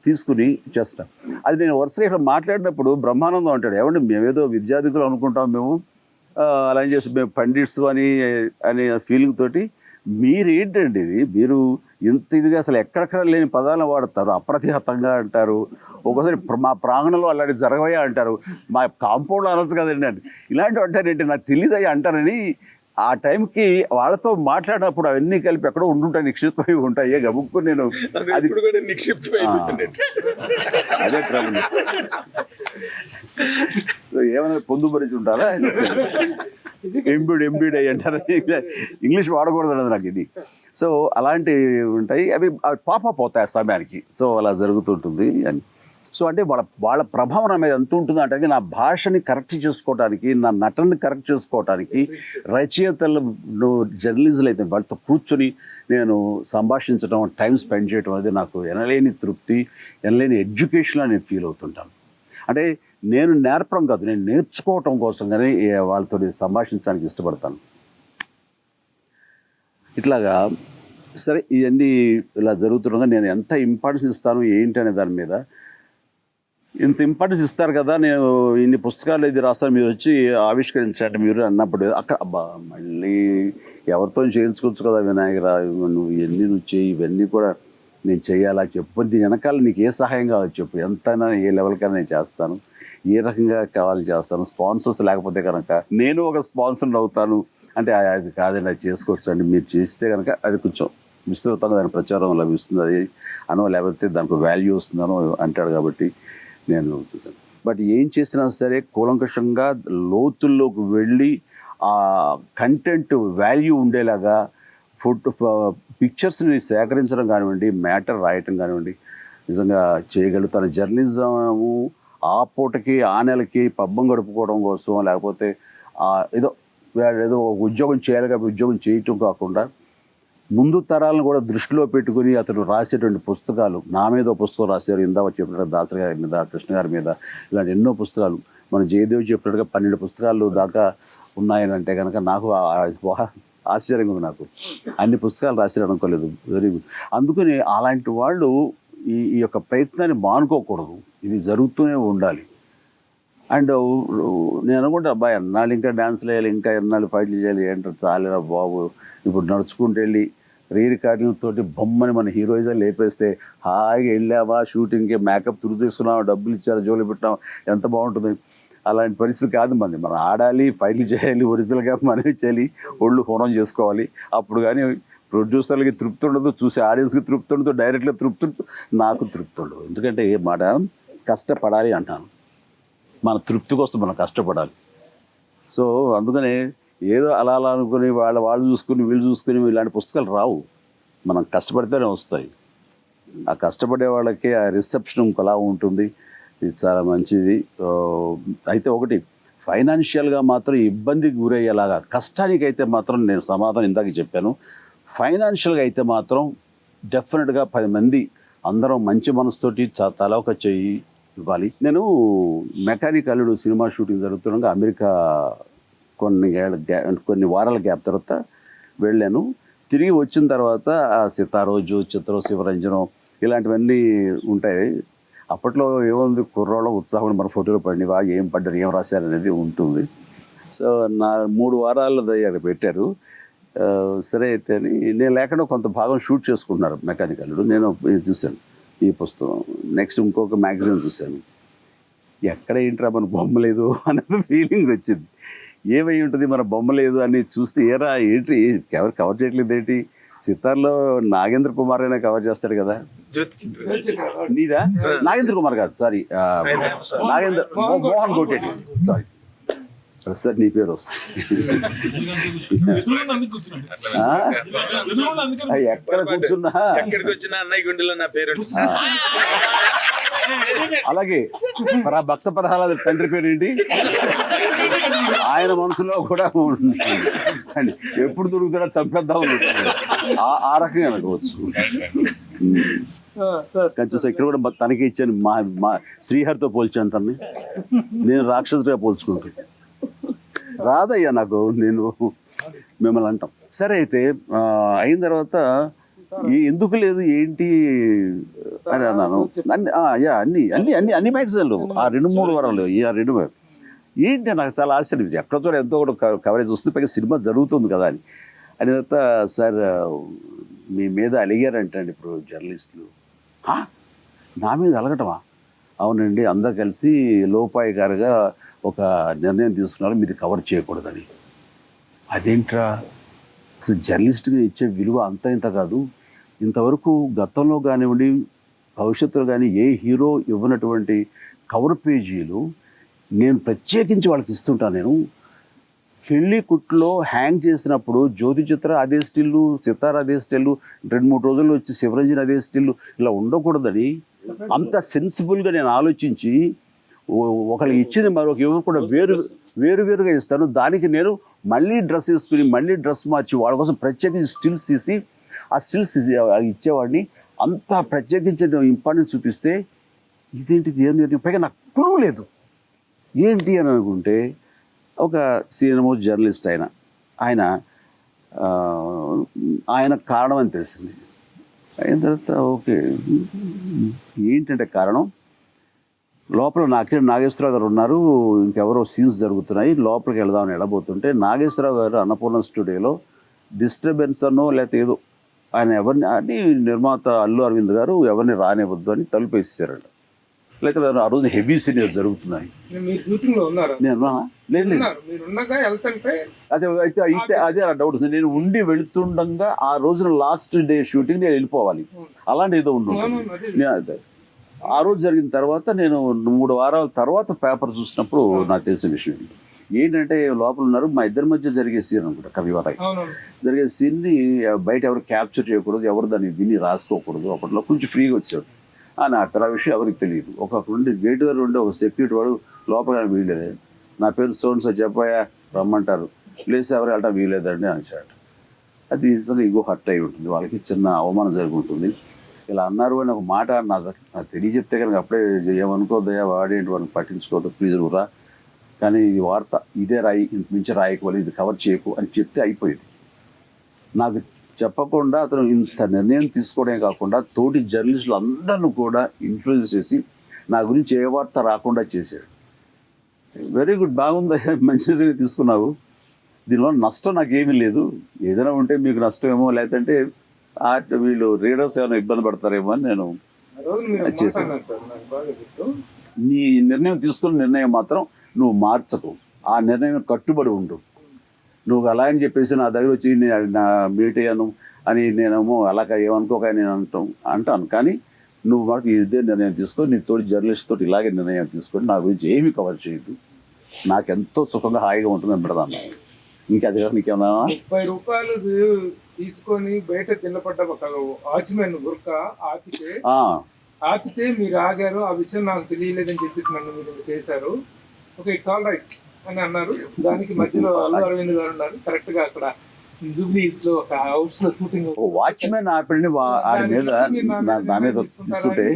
తీసుకుని చేస్తాను. అది నేను వరుసగా ఇక్కడ మాట్లాడినప్పుడు బ్రహ్మానందం అంటాడు, ఏమంటే మేమేదో విద్యార్థికులు అనుకుంటాం, మేము అలా చేసి మేము పండిట్స్ అనే ఫీలింగ్ తోటి మీరేంటండి ఇది, మీరు ఇంత ఇదిగా అసలు ఎక్కడెక్కడ లేని పదాలను వాడతారు, అప్రతిహతంగా అంటారు, ఒక్కోసారి మా ప్రాంగణంలో అలాంటి జరగవయ్యా అంటారు, మా కాంపౌండ్లో అనొచ్చు కదండి అంటే ఇలాంటివి అంటారేంటి, నాకు తెలియదయ్యా అంటారని ఆ టైంకి వాళ్ళతో మాట్లాడినప్పుడు అవన్నీ కలిపి ఎక్కడో ఉండుంటాయి, నిక్షిప్తమై ఉంటాయి. గబుక్కు నేను అది అదే ట్రబుల్. సో ఏమైనా పొందుపరిచి ఉంటారా, ఎంబీడ్ అయ్యి అంటారు, ఇంగ్లీష్ వాడకూడదు అన్నది నాకు ఇది. సో అలాంటివి ఉంటాయి, అవి పాప పోతాయి ఆ సమయానికి. సో అలా జరుగుతుంటుంది అని. సో అంటే వాళ్ళ ప్రభావం నా మీద ఎంత ఉంటుంది అంటే, నా భాషని కరెక్ట్ చేసుకోవడానికి, నా నటనని కరెక్ట్ చేసుకోవడానికి, రచయితలు జర్నలిస్టులు అయితే వాళ్ళతో కూర్చొని నేను సంభాషించడం, టైం స్పెండ్ చేయడం అనేది నాకు ఎనలేని తృప్తి, ఎనలేని ఎడ్యుకేషన్లో నేను ఫీల్ అవుతుంటాను. అంటే నేను నేర్పడం కాదు, నేను నేర్చుకోవటం కోసంగానే వాళ్ళతో సంభాషించడానికి ఇష్టపడతాను. ఇట్లాగా సరే ఇవన్నీ ఇలా జరుగుతుండగా నేను ఎంత ఇంపార్టెన్స్ ఇస్తాను ఏంటి అనే దాని మీద, ఇంత ఇంపార్టెన్స్ ఇస్తారు కదా, నేను ఇన్ని పుస్తకాలు ఇది రాస్తాను, మీరు వచ్చి ఆవిష్కరించండి మీరు అన్నప్పుడు అక్కడ అబ్బా మళ్ళీ ఎవరితో చేయించుకోవచ్చు కదా వినాయకరా, నువ్వు ఎన్ని నువ్వు చేయి, ఇవన్నీ కూడా నేను చేయాలా చెప్పు, దీని వెనకాల నీకు ఏ సహాయం కావాలి చెప్పు, ఎంతైనా ఏ లెవెల్కైనా నేను చేస్తాను, ఏ రకంగా కావాలి చేస్తాను, స్పాన్సర్స్ లేకపోతే కనుక నేను ఒక స్పాన్సర్ అవుతాను అంటే అది కాదండి, అది చేసుకోవచ్చు అండి, మీరు చేస్తే కనుక అది కొంచెం విస్తృతంగా దాని ప్రచారం లభిస్తుంది, అది అనో లేకపోతే దానికి వాల్యూ వస్తుందనో అంటాడు. కాబట్టి నేను చూసాను. బట్ ఏం చేసినా సరే కూలంకషంగా లోతుల్లోకి వెళ్ళి ఆ కంటెంట్ వాల్యూ ఉండేలాగా పిక్చర్స్ని సేకరించడం కానివ్వండి, మ్యాటర్ రాయటం కానివ్వండి నిజంగా చేయగలుగుతాను. జర్నలిజము ఆ పూటకి ఆ నెలకి పబ్బం గడుపుకోవడం కోసం, లేకపోతే ఏదో ఉద్యోగం చేయాలి కాబట్టి ఉద్యోగం చేయటం కాకుండా ముందు తరాలను కూడా దృష్టిలో పెట్టుకుని అతను రాసేటువంటి పుస్తకాలు, నా మీద పుస్తకం రాశారు, ఇందాక చెప్పినట్టుగా దాసరి గారి మీద, కృష్ణ గారి మీద, ఇలాంటి ఎన్నో పుస్తకాలు, మన జయదేవ్ చెప్పినట్టుగా 12 పుస్తకాలు దాకా ఉన్నాయని అంటే కనుక నాకు ఆశ్చర్యంగా ఉంది. నాకు అన్ని పుస్తకాలు రాశారు అనుకోలేదు. Very good. అందుకని అలాంటి వాళ్ళు ఈ యొక్క ప్రయత్నాన్ని మానుకోకూడదు, ఇది జరుగుతూనే ఉండాలి. అండ్ నేను అనుకుంటా అబ్బాయి ఎన్నాళ్ళు ఇంకా డ్యాన్స్లు వేయాలి, ఇంకా ఎన్నాళ్ళు ఫైట్లు చేయాలి ఏంటో చాలేరా బాబు, ఇప్పుడు నడుచుకుంటూ వెళ్ళి రికార్డింగ్ తోటి బొమ్మని మన హీరోయిజం లేపేస్తే హాయిగా వెళ్ళావా షూటింగ్కి, మేకప్ తురు తీసుకున్నావా, డబ్బులు ఇచ్చారా, జోలు పెట్టినావా, ఎంత బాగుంటుంది. అలాంటి పరిస్థితి కాదు మంది. మనం ఆడాలి, ఫైట్లు చేయాలి, ఒరిజినల్గా మనమే చేయాలి, ఒళ్ళు హోనం చేసుకోవాలి, అప్పుడు కానీ ప్రొడ్యూసర్లకి తృప్తి ఉండదు, చూసే ఆడియన్స్కి తృప్తి ఉండదు, డైరెక్ట్గా తృప్తి ఉండదు, నాకు తృప్తి ఉండదు. ఎందుకంటే ఏ మాట కష్టపడాలి అంటాను, మన తృప్తి కోసం మనం కష్టపడాలి. సో అందుకనే ఏదో అలా అలా అనుకుని వాళ్ళు చూసుకుని వీళ్ళు చూసుకుని ఇలాంటి పుస్తకాలు రావు, మనం కష్టపడితేనే వస్తాయి. ఆ కష్టపడే వాళ్ళకి ఆ రిసెప్షన్ ఇంకోలా ఉంటుంది, ఇది చాలా మంచిది. అయితే ఒకటి ఫైనాన్షియల్గా మాత్రం ఇబ్బందికి గురయ్యేలాగా, కష్టానికి అయితే మాత్రం నేను సమాధానం ఇందాక చెప్పాను. ఫైనాన్షియల్గా అయితే మాత్రం డెఫినెట్గా 10 మంది అందరం మంచి మనసుతోటి తల ఒక చెయ్యి ఇవ్వాలి. నేను మెకానిక్ అల్లుడు సినిమా షూటింగ్ జరుగుతుండగా అమెరికా కొన్ని వారాల గ్యాప్ తర్వాత వెళ్ళాను. తిరిగి వచ్చిన తర్వాత ఆ సితారో, చిత్రం, శివరంజనం ఇలాంటివన్నీ ఉంటాయి. అప్పట్లో ఏముంది, కుర్రోళ్ళ ఉత్సాహం, మన ఫోటోలు పడినవా, ఏం పడ్డారు, ఏం రాశారు అనేది ఉంటుంది. సో నా 3 వారాలు అక్కడ పెట్టారు. సరే అయితే అని నేను లేకుండా కొంత భాగం షూట్ చేసుకుంటున్నారు మెకానిక్ అల్లుడు. నేను చూశాను ఈ పుస్తకం. నెక్స్ట్ ఇంకొక మ్యాగజైన్ చూశాను. ఎక్కడ ఏంట్రా మన బొమ్మ లేదు అనేది ఫీలింగ్ వచ్చింది. ఏమై ఉంటుంది మన బొమ్మ లేదు అని చూస్తే, ఏరా ఏంటి ఎవరు కవర్ చేయట్లేదు ఏంటి, సితార్లో నాగేంద్ర కుమార్ అయినా కవర్ చేస్తాడు కదా. నీదా? నాగేంద్ర కుమార్ కాదు, సారీ, నాగేంద్ర మోహన్ గోటెడ్డి, సారీ, ప్రస్తుతం నీ పేరు వస్తుంది. ఎక్కడ కూర్చున్నా అన్నయ్య గుండెలో నా పేరు. అలాగే భక్త ప్రహ్లాద తండ్రి పేరు ఏంటి, ఆయన మనసులో కూడా ఉంటుంది. ఎప్పుడు దొరుకుతాడో చంపేద్దాం ఆ రకంగా అనుకోవచ్చు. చూసా ఇక్కడ కూడా తనకి ఇచ్చాను, మా శ్రీహరితో పోల్చాను తనని, నేను రాక్షసుడిగా పోల్చుకుంటాను. రాదయ్యా నాకు, నేను మిమ్మల్ని అంటాం. సరే అయితే అయిన తర్వాత ఎందుకు లేదు ఏంటి అని అన్నాను. అన్ని మ్యాగజైన్లు ఆ 2-3 వారాలు ఏంటి నాకు చాలా ఆశ్చర్యం. ఎక్కడో ఎంతో కూడా కవరేజ్ వస్తుంది, పైగా సినిమా జరుగుతుంది కదా అని. అని తర్వాత సార్ మీ మీద అలిగారంటండి ఇప్పుడు జర్నలిస్టులు. నా మీద అలగటమా? అవునండి, అందరు కలిసి లోపాయికారుగా ఒక నిర్ణయం తీసుకున్నారు, మీది కవర్ చేయకూడదని. అదేంట్రా, అసలు జర్నలిస్ట్గా ఇచ్చే విలువ అంత ఇంత కాదు. ఇంతవరకు గతంలో కానివ్వండి, భవిష్యత్తులో కానీ ఏ హీరో ఇవ్వనటువంటి కవర్ పేజీలు నేను ప్రత్యేకించి వాళ్ళకి ఇస్తుంటాను. నేను పెళ్లి కుట్లో హ్యాంగ్ చేసినప్పుడు జ్యోతి చిత్ర అదే స్టిల్లు, సితార అదే స్టిల్లు, 2-3 రోజుల్లో వచ్చి శివరంజన్ అదే స్టిల్లు, ఇలా ఉండకూడదని అంత సెన్సిబుల్గా నేను ఆలోచించి ఒకరికి ఇచ్చింది మరొక ఎవరు కూడా వేరుగా ఇస్తాను. దానికి నేను మళ్ళీ డ్రెస్ వేసుకుని మళ్ళీ డ్రెస్ మార్చి వాళ్ళ కోసం ప్రత్యేకించి స్టిల్స్ తీసి ఆ స్టిల్స్ ఇచ్చేవాడిని. అంత ప్రత్యేకించి ఇంపార్టెన్స్ చూపిస్తే ఇదేంటిది ఏం లేదు, పైగా నాకు క్లూ లేదు ఏంటి అని అనుకుంటే, ఒక సీనియర్ జర్నలిస్ట్ ఆయన కారణం అని తెలిసింది. అయిన తర్వాత ఓకే ఏంటంటే కారణం, లోపల నాగేశ్వరరావు గారు ఉన్నారు, ఇంకెవరో సీన్స్ జరుగుతున్నాయి, లోపలికి వెళదామని వెళ్ళబోతుంటే నాగేశ్వరరావు గారు అన్నపూర్ణ స్టూడియోలో డిస్టర్బెన్స్ అనో లేకపోతే ఏదో ఆయన ఎవరిని అని నిర్మాత అల్లు అరవింద్ గారు ఎవరిని రానివ్వద్దు అని తలుపు వేసేసారంట. లేకపోతే ఆ రోజున హెవీ సీనియర్ జరుగుతున్నాయి. అదే డౌట్ వస్తుంది. నేను ఉండి వెళుతుండగా ఆ రోజున లాస్ట్ డే షూటింగ్ నేను వెళ్ళిపోవాలి, అలాంటి ఏదో ఉండు. ఆ రోజు జరిగిన తర్వాత నేను 3 వారాల తర్వాత పేపర్ చూసినప్పుడు నాకు తెలిసిన విషయం ఏంటంటే, లోపల ఉన్నారు, మా ఇద్దరి మధ్య జరిగే సీన్ అనుకుంటా, కవివరాయ్ జరిగే సీన్ని బయట ఎవరు క్యాప్చర్ చేయకూడదు, ఎవరు దాన్ని విని రాసుకోకూడదు. అప్పట్లో కొంచెం ఫ్రీగా వచ్చాడు అని అక్కడ ఆ విషయం ఎవరికి తెలియదు. నుండి గేట్ దగ్గర ఉండే ఒక సెక్యూరిటీ వాడు లోపల వీల్లేదు, నా పేరు సోన్స్ చెప్పాయా రమ్మంటారు, ప్లేస్ ఎవరు వెళ్ళటం వీలేదండి అని చెప్పాడు. అది నిజంగా ఇగో హర్ట్ అయి ఉంటుంది, వాళ్ళకి చిన్న అవమానం జరిగి ఉంటుంది. ఇలా అన్నారు అని ఒక మాట నాకు తెలియజెప్తే కనుక అప్పుడే ఏమనుకోద్దయా, వాడేంటి వాళ్ళని పట్టించుకోవద్దు, ప్లీజ్ రా, కానీ ఈ వార్త ఇదే రాయి, ఇంత మించి రాయకపోవాలి, ఇది కవర్ చేయకు అని చెప్తే అయిపోయేది. నాకు చెప్పకుండా అతను ఇంత నిర్ణయం తీసుకోవడమే కాకుండా తోటి జర్నలిస్టులు అందరిని కూడా ఇన్ఫ్లుయెన్స్ చేసి నా గురించి ఏ వార్త రాకుండా చేశాడు. వెరీ గుడ్, బాగుంది, మంచి నిర్ణయం తీసుకున్నావు, దీనివల్ల నష్టం నాకేమీ లేదు, ఏదైనా ఉంటే మీకు నష్టమేమో, లేదంటే వీళ్ళు రీడర్స్ ఏమైనా ఇబ్బంది పడతారేమో అని నేను చేశాను. నీ నిర్ణయం తీసుకున్న నిర్ణయం మాత్రం నువ్వు మార్చకు, ఆ నిర్ణయం కట్టుబడి ఉండు. నువ్వు అలా అని చెప్పేసి నా దగ్గర వచ్చి నా మీట్ అయ్యాను, అని నేనేమో అలాగా ఏమనుకోక నేను అంటాను. కానీ నువ్వు మాకు ఇదే నిర్ణయం తీసుకో, నీ తోటి జర్నలిస్ట్ తోటి ఇలాగే నిర్ణయం తీసుకొని నా గురించి ఏమీ కవర్ చేయదు, నాకెంతో సుఖంగా హాయిగా ఉంటుందని పెడతాను. ఇంకా అది కాదు నీకేమన్నా 30 రూపాయలు తీసుకొని బయట తిన్నపడ్డ ఒక వాచ్మెన్ గుర్క ఆపితే మీరు ఆగారు, ఆ విషయం నాకు తెలియలేదని చెప్పి నన్ను మీరు చేశారు. ఓకే, ఇట్స్ ఆల్ రైట్ అని అన్నారు. దానికి మధ్యలో అల్లు అరవింద్ గారు ఉన్నారు కరెక్ట్ గా అక్కడ జూబ్లీ హిల్స్ లో ఒక హౌస్ లో షూటింగ్ వాచ్మెన్ ఆపిడిని ఆడి మీద నా మీద తీసుకుంటే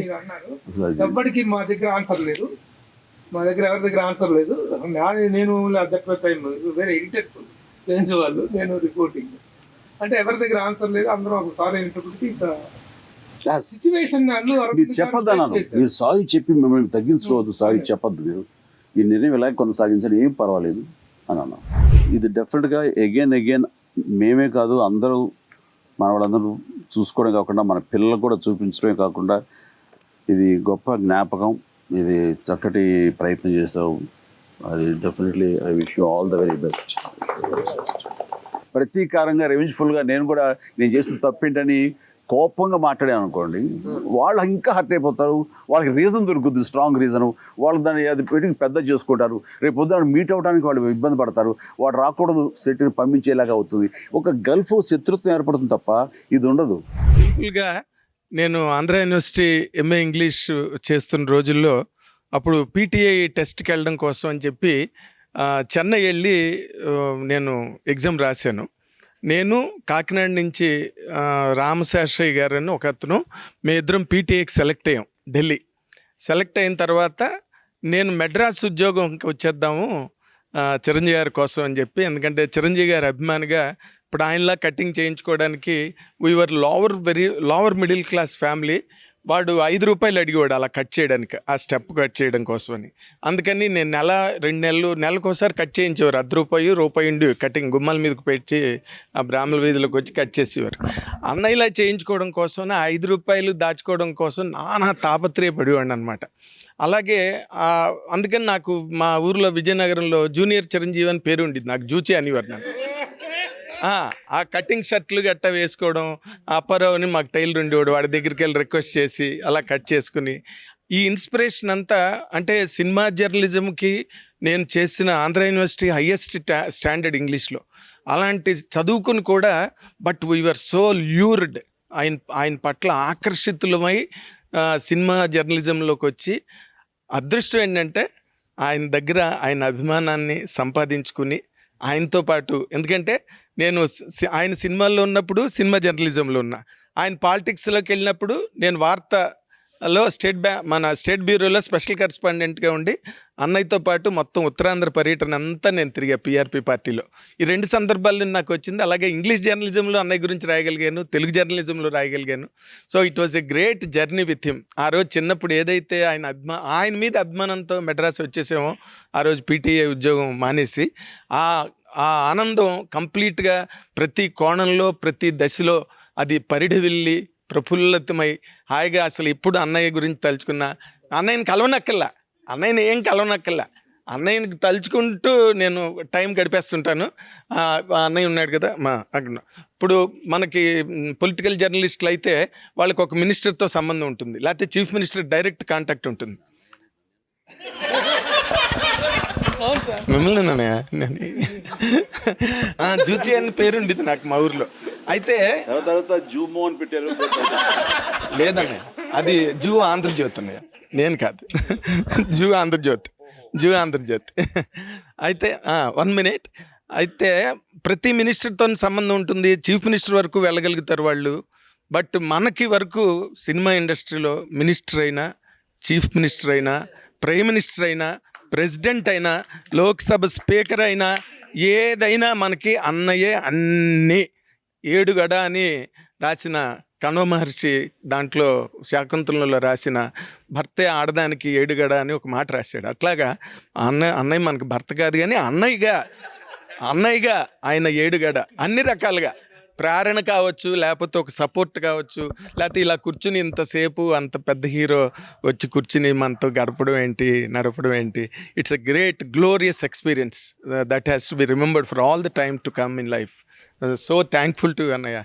ఎప్పటికీ మా దగ్గర ఆన్సర్ లేదు, మా దగ్గర ఎవరి దగ్గర ఆన్సర్ లేదు. నేను దట్ టైం వేరే ఎడిటర్స్ చేయించేవాళ్ళు, నేను రిపోర్టింగ్ అంటే ఎవరి దగ్గర ఆన్సర్ లేదు. అందరూ ఒకసారి అయినప్పటికీ సిచ్యువేషన్ చెప్పొద్దన్నాను. మీరు సారీ చెప్పి మిమ్మల్ని తగ్గించుకోవద్దు, సారీ చెప్పొద్దు, మీరు ఈ నిర్ణయం ఇలా కొనసాగించండి, ఏం పర్వాలేదు అని అన్నాను. ఇది డెఫినెట్గా అగైన్ మేమే కాదు, అందరూ మన వాళ్ళందరూ చూసుకోవడం కాకుండా మన పిల్లలకు కూడా చూపించడమే కాకుండా ఇది గొప్ప జ్ఞాపకం, ఇది చక్కటి ప్రయత్నం చేసావు. అది definitely I wish you all the very best. ప్రతీకారంగా రివెంజ్ఫుల్గా నేను చేసిన తప్పేంటని కోపంగా మాట్లాడాను అనుకోండి, వాళ్ళు ఇంకా హర్ట్ అయిపోతారు. వాళ్ళకి రీజన్ దొరుకుతుంది, స్ట్రాంగ్ రీజను. వాళ్ళు దాన్ని అది పెట్టి పెద్ద చేసుకుంటారు. రేపు పొద్దున మీట్ అవ్వడానికి వాళ్ళు ఇబ్బంది పడతారు. వాడు రాకూడదు, సెట్ని పంపించేలాగా అవుతుంది. ఒక గల్ఫ్ శత్రుత్వం ఏర్పడుతుంది తప్ప ఇది ఉండదు. సింపుల్గా నేను ఆంధ్ర యూనివర్సిటీ ఎంఏ ఇంగ్లీష్ చేస్తున్న రోజుల్లో అప్పుడు పీటీఐ టెస్ట్కి వెళ్ళడం కోసం అని చెప్పి చెన్నై వెళ్ళి నేను ఎగ్జామ్ రాశాను. నేను కాకినాడ నుంచి రామశాస్త్రి గారు అని ఒక అతను, మేము ఇద్దరం పీటీఐకి సెలెక్ట్ అయ్యాం. ఢిల్లీ సెలెక్ట్ అయిన తర్వాత నేను మెడ్రాస్ ఉద్యోగం వచ్చేద్దాము చిరంజీవి గారి కోసం అని చెప్పి, ఎందుకంటే చిరంజీవి గారి అభిమానిగా ఇప్పుడు ఆయనలా కటింగ్ చేయించుకోవడానికి we are lower middle class family. వాడు 5 రూపాయలు అడిగేవాడు అలా కట్ చేయడానికి, ఆ స్టెప్ కట్ చేయడం కోసమని. అందుకని నేను 2 నెలకోసారి కట్ చేయించేవారు. రూపాయి ఉండి కటింగ్ గుమ్మల మీదకి పెట్టి ఆ బ్రాహ్మణ వీధిలోకి వచ్చి కట్ చేసేవారు. అన్నయ్యలా చేయించుకోవడం కోసం 5 రూపాయలు దాచుకోవడం కోసం నానా తాపత్రయపడేవాడిని అనమాట. అలాగే అందుకని నాకు మా ఊర్లో విజయనగరంలో జూనియర్ చిరంజీవి అని పేరు ఉండేది, నాకు జూచి అనేవారు నన్ను. ఆ కటింగ్ షర్ట్లు గట్టా వేసుకోవడం, అప్పారావు అని మాకు టైలర్ ఉండేవాడు, వాడి దగ్గరికి వెళ్ళి రిక్వెస్ట్ చేసి అలా కట్ చేసుకుని, ఈ ఇన్స్పిరేషన్ అంతా అంటే సినిమా జర్నలిజంకి నేను చేసిన ఆంధ్ర యూనివర్సిటీ హయ్యెస్ట్ స్టాండర్డ్ ఇంగ్లీష్లో అలాంటి చదువుకుని కూడా, బట్ వీఆర్ సో ల్యూర్డ్, ఆయన పట్ల ఆకర్షితులమై సినిమా జర్నలిజంలోకి వచ్చి, అదృష్టం ఏంటంటే ఆయన దగ్గర ఆయన అభిమానాన్ని సంపాదించుకుని ఆయనతో పాటు, ఎందుకంటే నేను ఆయన సినిమాల్లో ఉన్నప్పుడు సినిమా జర్నలిజంలో ఉన్నా, ఆయన పాలిటిక్స్లోకి వెళ్ళినప్పుడు నేను వార్తలో మన స్టేట్ బ్యూరోలో స్పెషల్ కరెస్పాండెంట్గా ఉండి అన్నయ్యతో పాటు మొత్తం ఉత్తరాంధ్ర పర్యటన అంతా నేను తిరిగా పిఆర్పి పార్టీలో. ఈ 2 సందర్భాల్లో నాకు వచ్చింది. అలాగే ఇంగ్లీష్ జర్నలిజంలో అన్నయ్య గురించి రాయగలిగాను, తెలుగు జర్నలిజంలో రాయగలిగాను. So it was a great journey with him. ఆ రోజు చిన్నప్పుడు ఏదైతే ఆయన మీద అభిమానంతో మెడ్రాస్ వచ్చేసామో, ఆ రోజు పీటీఐ ఉద్యోగం మానేసి ఆ ఆనందం కంప్లీట్గా ప్రతి కోణంలో ప్రతి దశలో అది పరిఢవిల్లి ప్రఫుల్లతమై హాయిగా అసలు ఎప్పుడు అన్నయ్య గురించి తలుచుకున్నా, అన్నయ్యని కలవనక్కల్లా అన్నయ్యని తలుచుకుంటూ నేను టైం గడిపేస్తుంటాను. అన్నయ్య ఉన్నాడు కదా ఇప్పుడు మనకి పొలిటికల్ జర్నలిస్టులు అయితే వాళ్ళకి ఒక మినిస్టర్తో సంబంధం ఉంటుంది, లేకపోతే చీఫ్ మినిస్టర్ డైరెక్ట్ కాంటాక్ట్ ఉంటుంది. మిమ్మల్ని జూచి అని పేరు ఉండేది నాకు మా ఊర్లో. అయితే జూమో అని పెట్టారు. లేదన్నయ్య, అది జూ ఆంధ్రజ్యోతి అన్నయ్య, నేను కాదు. జూ ఆంధ్రజ్యోతి. అయితే 1 మినిట్. అయితే ప్రతి మినిస్టర్తో సంబంధం ఉంటుంది, చీఫ్ మినిస్టర్ వరకు వెళ్ళగలుగుతారు వాళ్ళు. బట్ మనకి వరకు సినిమా ఇండస్ట్రీలో మినిస్టర్ అయినా, చీఫ్ మినిస్టర్ అయినా, ప్రైమ్ మినిస్టర్ అయినా, ప్రెసిడెంట్ అయినా, లోక్సభ స్పీకర్ అయినా, ఏదైనా మనకి అన్నయ్యే అన్నీ. 7 గడ అని రాసిన కణవ మహర్షి దాంట్లో శాకుంతలంలో రాసిన భర్తే ఆడదానికి 7 గడ అని ఒక మాట రాశాడు. అట్లాగా అన్నయ్య మనకు భర్త కాదు కానీ అన్నయ్యగా ఆయన 7 గడ అన్ని రకాలుగా ప్రేరణ కావచ్చు, లేకపోతే ఒక సపోర్ట్ కావచ్చు, లేకపోతే ఇలా కూర్చుని ఇంతసేపు అంత పెద్ద హీరో వచ్చి కూర్చుని మనతో నడపడం ఏంటి. It's a great glorious experience that has to be remembered for all the time to come in life. So thankful to అన్నయ్య.